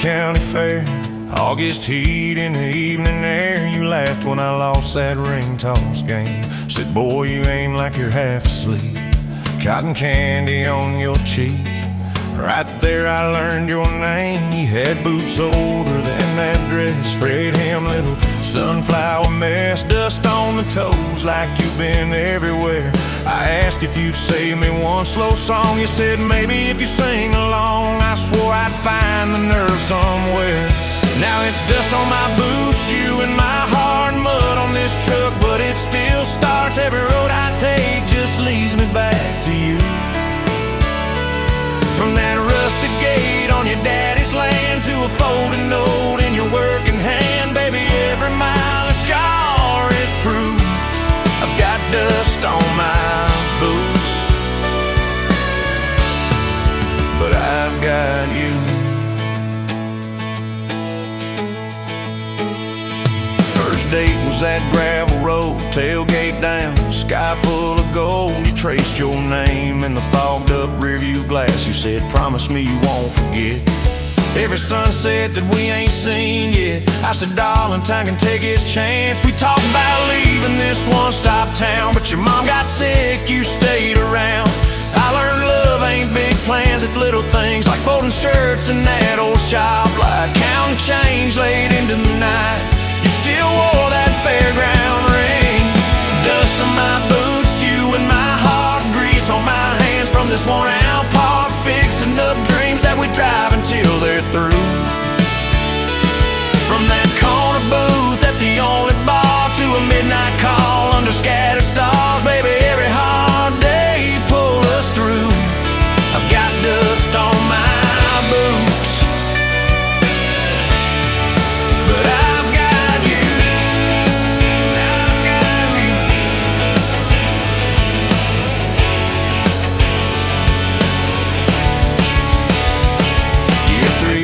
county fair. August heat in the evening air. You laughed when I lost that ring toss game. Said, boy, you aim like you're half asleep. Cotton candy on your cheek. Right there I learned your name. You had boots older than that dress. Fred hem, little sunflower mess. Dust on the toes like you've been everywhere. I asked if you'd save me one slow song. You said maybe if you sing along. I swore I'd find the nerve somewhere. Now it's dust on my boots, you and my hard mud on this truck, but it still starts. Every road I take just leads me back to you. From that rusted gate on your daddy's land to a folded note in your working hand, baby, every mile a scar is proof. I've got dust on my boots, but I've got you. Date was that gravel road, tailgate down, sky full of gold. You traced your name in the fogged up rearview glass. You said, promise me you won't forget every sunset that we ain't seen yet. I said, darling, time can take its chance. We talked about leaving this one-stop town, but your mom got sick, you stayed around. I learned love ain't big plans, it's little things like folding shirts in that old shop, like counting change late into the night. You still wore that fairground ring. Dust on my boots, you and my heart. Grease on my hands from this worn out park. Fixing up dreams that we drive until they're through. From that corner booth at the only bar to a midnight call under scattered stars. Baby, every hard day pull us through. I've got dust on my boots, but I've got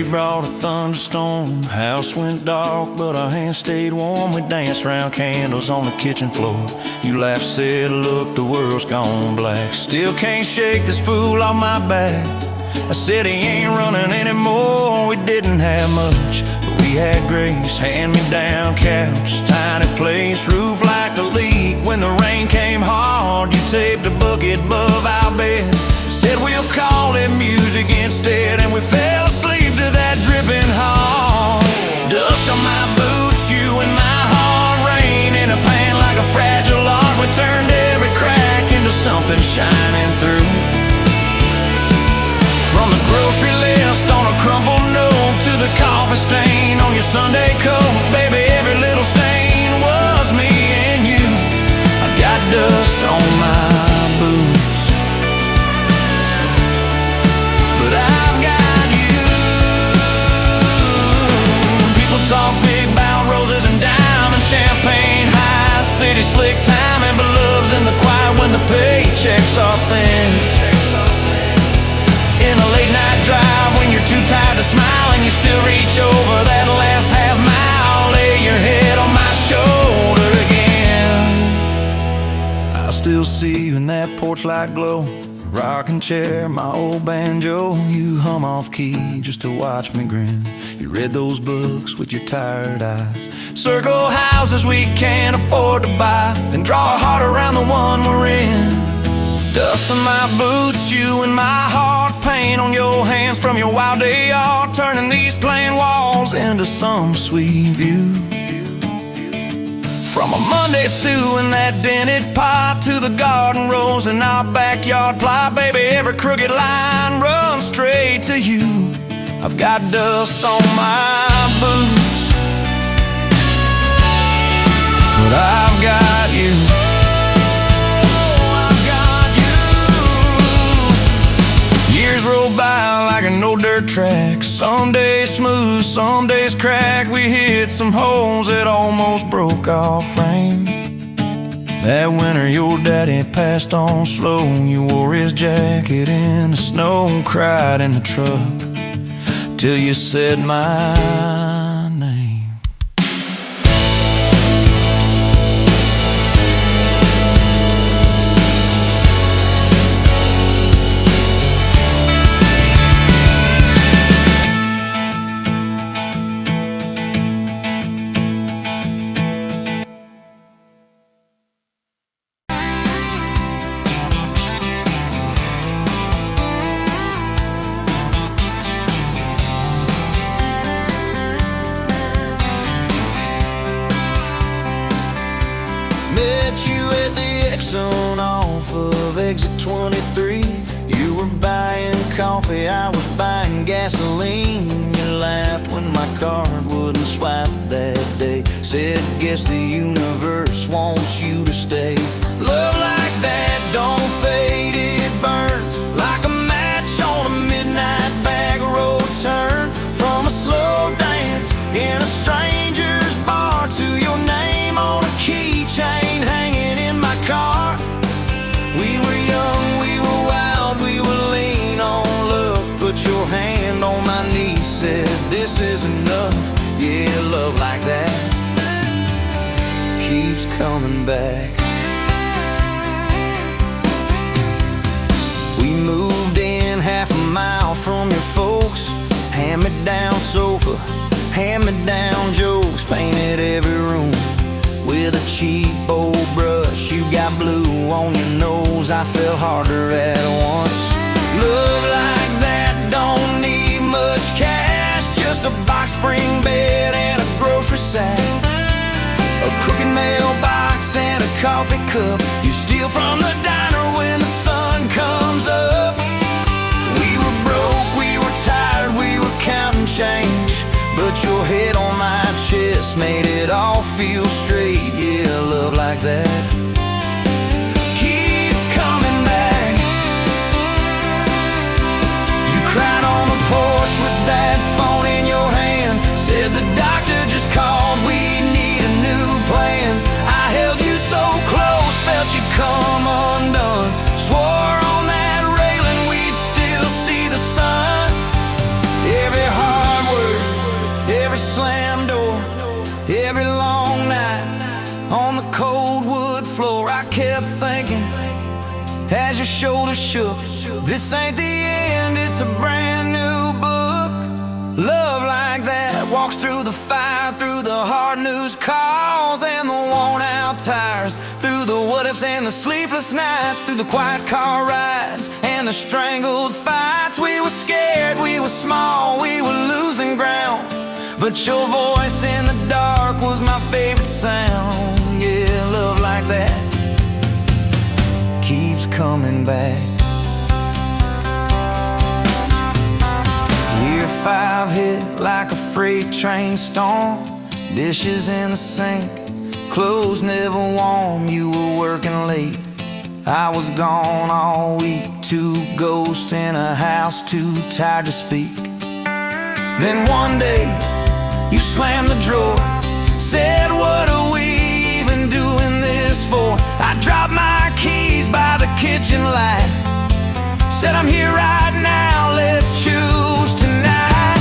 brought a thunderstorm. House went dark, but our hands stayed warm. We danced round candles on the kitchen floor. You laughed, said, look, the world's gone black. Still can't shake this fool off my back. I said he ain't running anymore. We didn't have much, but we had grace. Hand-me-down couch, tiny place, roof like a leak. When the rain came hard, you taped a bucket above our bed. Said we'll call it music instead, and we fell asleep to that dripping hard. Dust on my boots, you and my heart. Rain in a pan like a fragile art. We turned every crack into something shining through. From the grocery list on a crumpled note to the coffee stain on your Sunday coat. Baby, every little stain was me and you. I got dust on my boots, but I've got you. People talk big about roses and diamonds, champagne high, city slick timing, but love's in the quiet when the paychecks are thin. In a late night drive when you're too tired to smile and you still reach over that last half mile, lay your head on my shoulder again. I still see you in that porch light glow, rocking chair, my old banjo. You hum off key just to watch me grin. You read those books with your tired eyes. Circle houses we can't afford to buy, then draw a heart around the one we're in. Dust on my boots, you and my heart. Paint on your hands from your wild day art, turning these plain walls into some sweet view. From a Monday stew in that dented pot to the garden rose in our backyard plot. Baby, every crooked line runs straight to you. I've got dust on my boots, but I've got you. Years roll by like an old dirt track. Some days smooth, some days crack. We hit some holes that almost broke our frame. That winter your daddy passed on slow. You wore his jacket in the snow, cried in the truck till you said my name. Met you at the Exxon off of exit 23. You were buying coffee, I was buying gasoline. You laughed when my card wouldn't swipe that day. Said, guess the universe wants you to stay. Love like that don't fade, it burns like a match on a midnight back road turn. From a slow dance in a stranger's bar to your name on a keychain hanging in my car. We were young, we were wild, we were lean on love. Put your hand on my knee, said this is enough. Yeah, love like that keeps coming back. We moved in half a mile from your folks. Hand-me-down sofa, hand-me-down jokes. Painted every room with a cheap old brush. You got blue on your nose, I fell harder at once. Love like that don't need much cash, just a box spring bed and a grocery sack, a crooked mailbox and a coffee cup. You steal from the diner when the sun comes up. We were broke, we were tired, we were counting change, but your head on my chest made it all feel straight. Yeah, love like that keeps coming back. You cried on the porch with that phone in your hand. Said the doctor just called, we need a new plan. I held you so close, felt you come undone. Swore on that railing we'd still see the sun. Every hard word, every slam door, every long night on the cold wood floor, I kept thinking as your shoulders shook, this ain't the end, it's a brand new book. Love like that walks through the fire, through the hard news calls and the worn out tires, through the what ifs and the sleepless nights, through the quiet car rides and the strangled fights. We were scared, we were small, we were losing ground, but your voice in the dark was my favorite sound. Yeah, love like that keeps coming back. Year 5 hit like a freight train storm. Dishes in the sink, clothes never warm. You were working late, I was gone all week. 2 ghosts in a house, too tired to speak. Then one day you slammed the drawer, said what are we even doing this for? I dropped my keys by the kitchen light, said I'm here right now, let's choose tonight.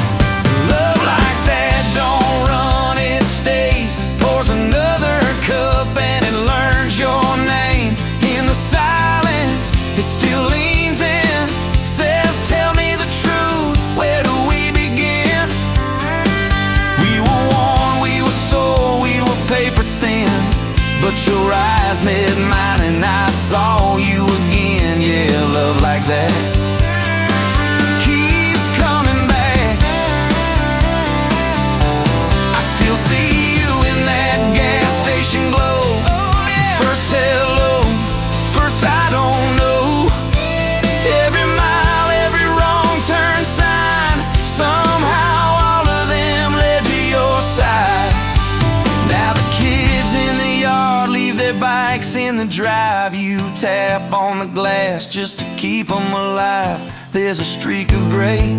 Love like that don't run, it stays. Pours another cup and it learns your name. In the silence it still leans in, says tell me the truth, where do we begin? We were worn, we were sore, we were paper thin, but your eyes met mine and I saw you again. Yeah, love like that keeps coming back. I still see you in that gas station glow. First hello, first I don't know. Every mile, every wrong turn sign, somehow all of them led to your side. Now the kids in the yard leave their bikes in the drive. You tap on the glass just to keep them alive. There's a streak of gray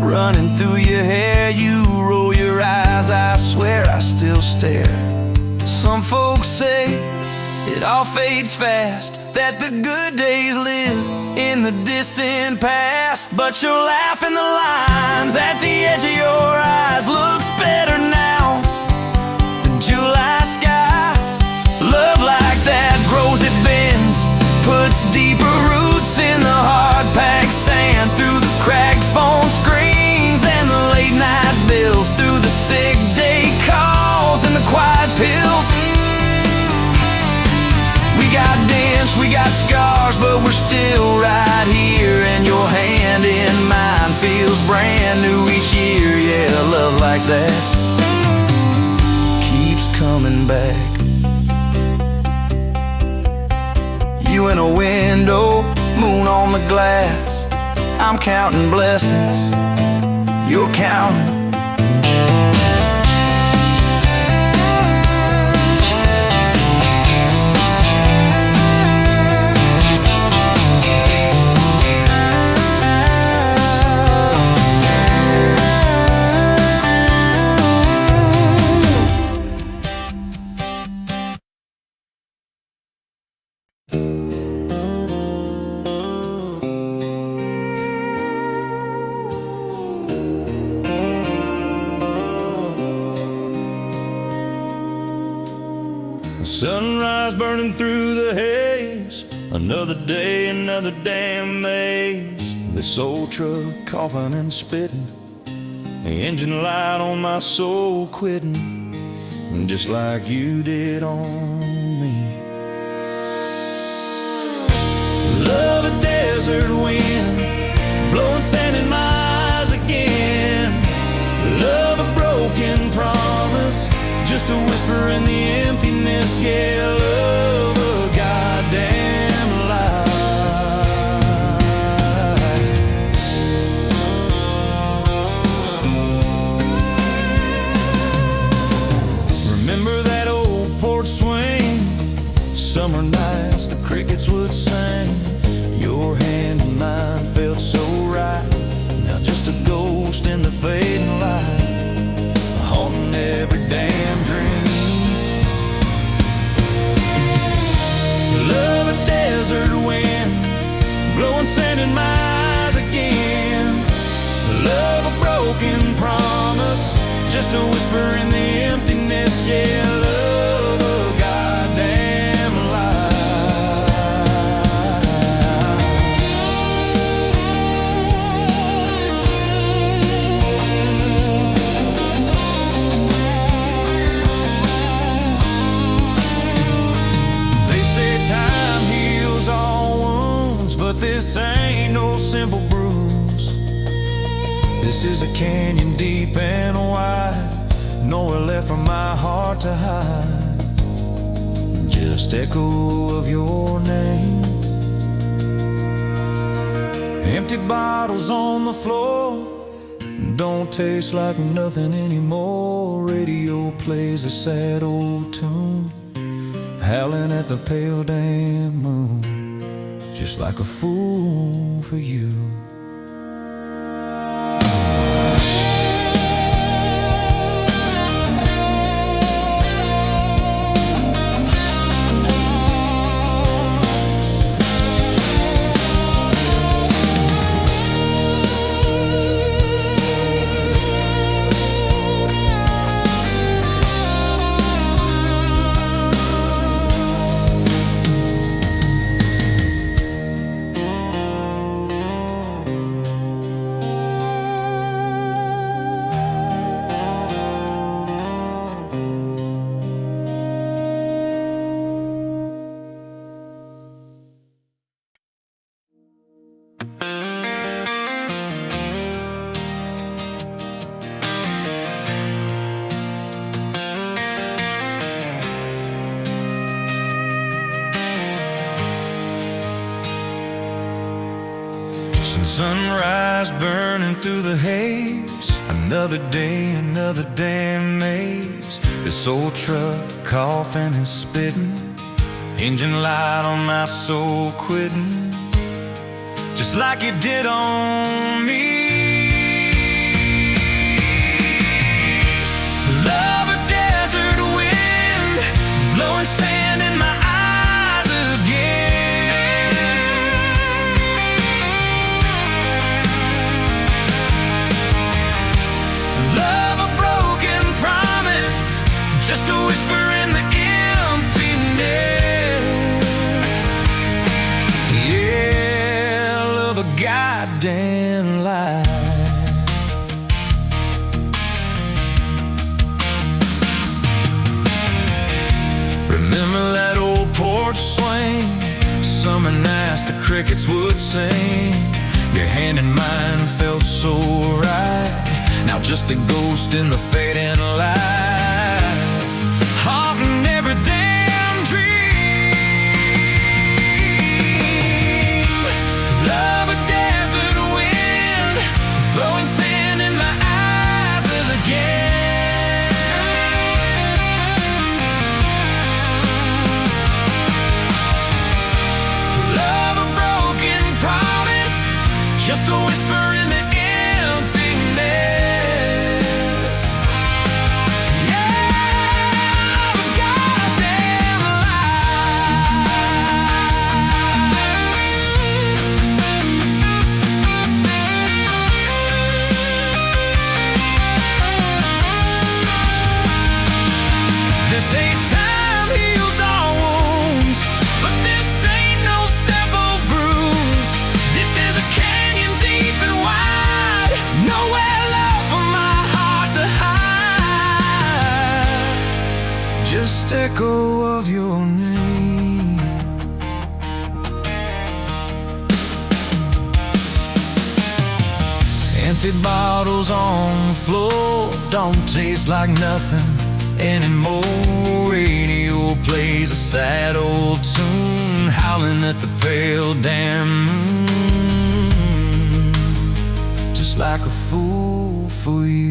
running through your hair. You roll your eyes, I swear I still stare. Some folks say it all fades fast, that the good days live in the distant past, but your laugh in the lines at the edge of your eyes looks better now than July sky. Love like that grows, it bends, puts deeper roots in the hard-packed sand, through the cracked phone screens and the late-night bills, through the sick day calls and the quiet pills. We got dents, we got scars, but we're still right here, and your hand in mine feels brand new each year. Yeah, love like that keeps coming back. you in a window, moon on the glass. I'm counting blessings, you're counting. Sunrise burning through the haze. Another day, another damn maze. This old truck coughing and spitting. The engine light on my soul quitting, just like you did on me. Love a desert wind, blowing sand in my eyes again. Love a broken promise, just a whisper in the emptiness. Yeah, love a goddamn lie. Remember that old porch swing? Summer nights the crickets would sing. Your hand in mine felt so right. Now just a ghost in the fading light, haunting every damn dream. Love a desert wind, blowing sand in my eyes again. Love a broken promise, just a whisper in the emptiness. Yeah, love a goddamn lie. Time heals all wounds, but this ain't no simple bruise. This is a canyon deep and wide, nowhere left for my heart to hide. Just echo of your name. Empty bottles on the floor, don't taste like nothing anymore. Radio plays a sad old tune, howling at the pale damn moon, just like a fool for you. Sunrise burning through the haze. Another day, another damn maze. This old truck coughing and spitting, engine light on my soul quitting, just like it did on me. Love a desert wind, blowing sand in my eyes again. Love a broken promise, just a whisper in the emptiness. Yeah, love a goddamn lie. Remember that old porch swing? Summer nights the crickets would sing. Your hand in mine felt so right. Now just a ghost in the fading light, haunting every damn dream. of your name. Empty bottles on the floor don't taste like nothing anymore. Radio plays a sad old tune, howling at the pale damn moon, just like a fool for you.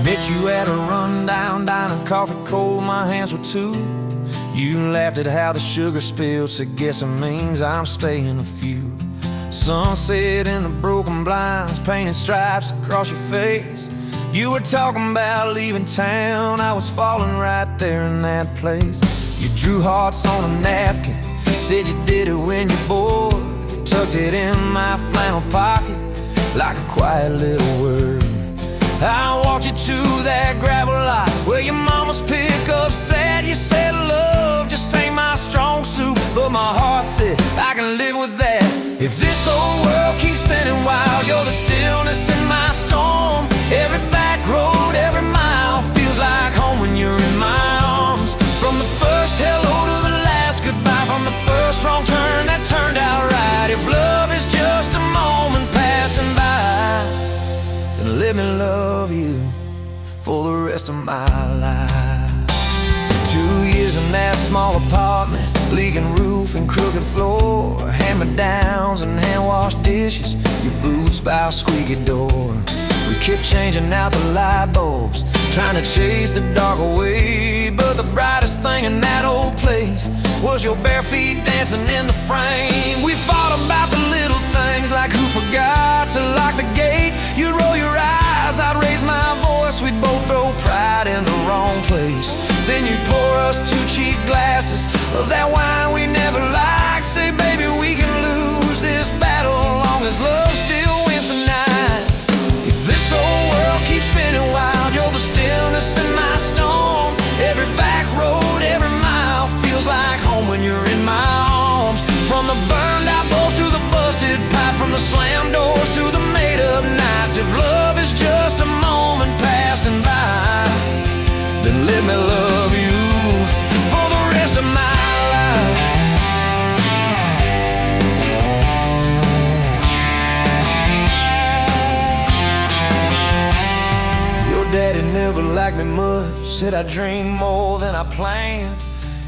Met you at a rundown diner, coffee cold, my hands were too. You laughed at how the sugar spilled, so guess it means I'm staying a few. Sunset in the broken blinds, painted stripes across your face. You were talking about leaving town, I was falling right there in that place. You drew hearts on a napkin, said you did it when you're bored. You tucked it in my flannel pocket like a quiet little word. I walked you to that gravel lot where your mama's pickup sat. You said love just ain't my strong suit, but my heart said I can live with that. If this old world keeps spinning wild, you're the stillness in my storm. Every back road, every mile feels like home when you're in my arms. From the first hello to the last goodbye, from the first wrong turn that turned out right. If love is just a moment passing by, then let me love you for the rest of my life. 2 years in that small apartment, leaking roof and crooked floor, hand-me-downs and hand-washed dishes, your boots by a squeaky door. We kept changing out the light bulbs, trying to chase the dark away, but the brightest thing in that old place was your bare feet dancing in the frame. We fought about the little things, like who forgot to lock the gate. You'd roll your eyes, I'd raise my voice, we'd both throw pride in the wrong place. Then you'd pour us 2 cheap glasses of that wine we never liked. Say, baby, we can lose this battle long as love still wins tonight. If this old world keeps spinning wild, you're the stillness in my storm. Every back road, every mile feels like home when you're in my arms. From the burned out bulbs to the busted pipe, from the slammed doors to the made up nights. If love is just a moment passing by, then let me love you for the rest of my life. Your daddy never liked me much, said I dreamed more than I planned.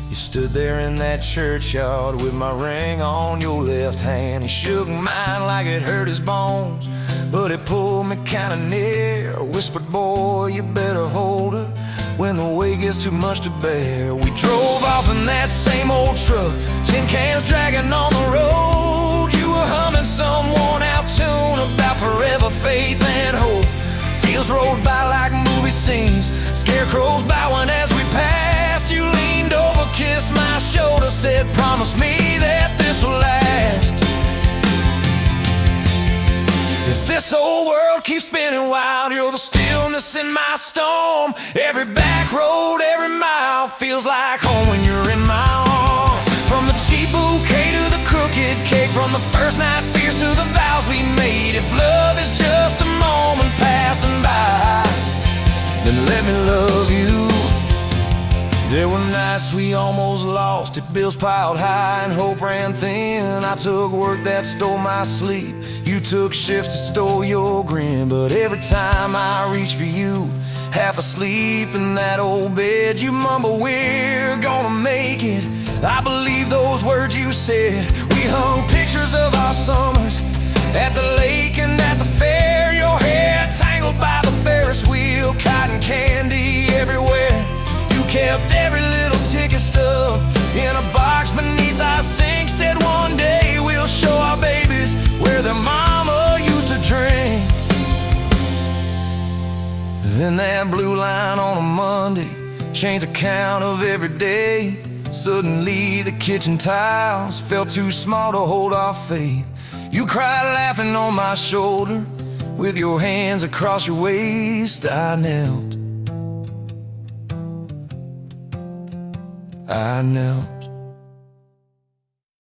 You stood there in that churchyard with my ring on your left hand. He shook mine like it hurt his bones, but it pulled me kinda near. Whispered, boy, you better hold her when the weight gets too much to bear. We drove off in that same old truck, tin cans dragging on the road. You were humming some worn out tune about forever faith and hope. Fields rolled by like movie scenes, scarecrows bowing as we passed. You leaned over, kissed my shoulder, said, promise me that this will last. If this old world keeps spinning wild, you're the stillness in my storm. Every back road, every mile feels like home when you're in my arms. From the cheap bouquet to the crooked cake, from the first night fears to the vows we made. If love is just a moment passing by, then let me love you. There were nights we almost lost it, bills piled high and hope ran thin. I took work that stole my sleep, you took shifts that stole your grin. But every time I reach for you, half asleep in that old bed, you mumble, we're gonna make it. I believe those words you said. We hung pictures of our summers at the lake and at the fair. Your hair tangled by the Ferris wheel, cotton candy everywhere. You kept every little ticket stub in a box beneath our sink. Said one day we'll show our babies where their mama used to drink. Then that blue line on a Monday changed the count of every day. Suddenly the kitchen tiles felt too small to hold our faith. You cried laughing on my shoulder, with your hands across your waist. I knelt, I knelt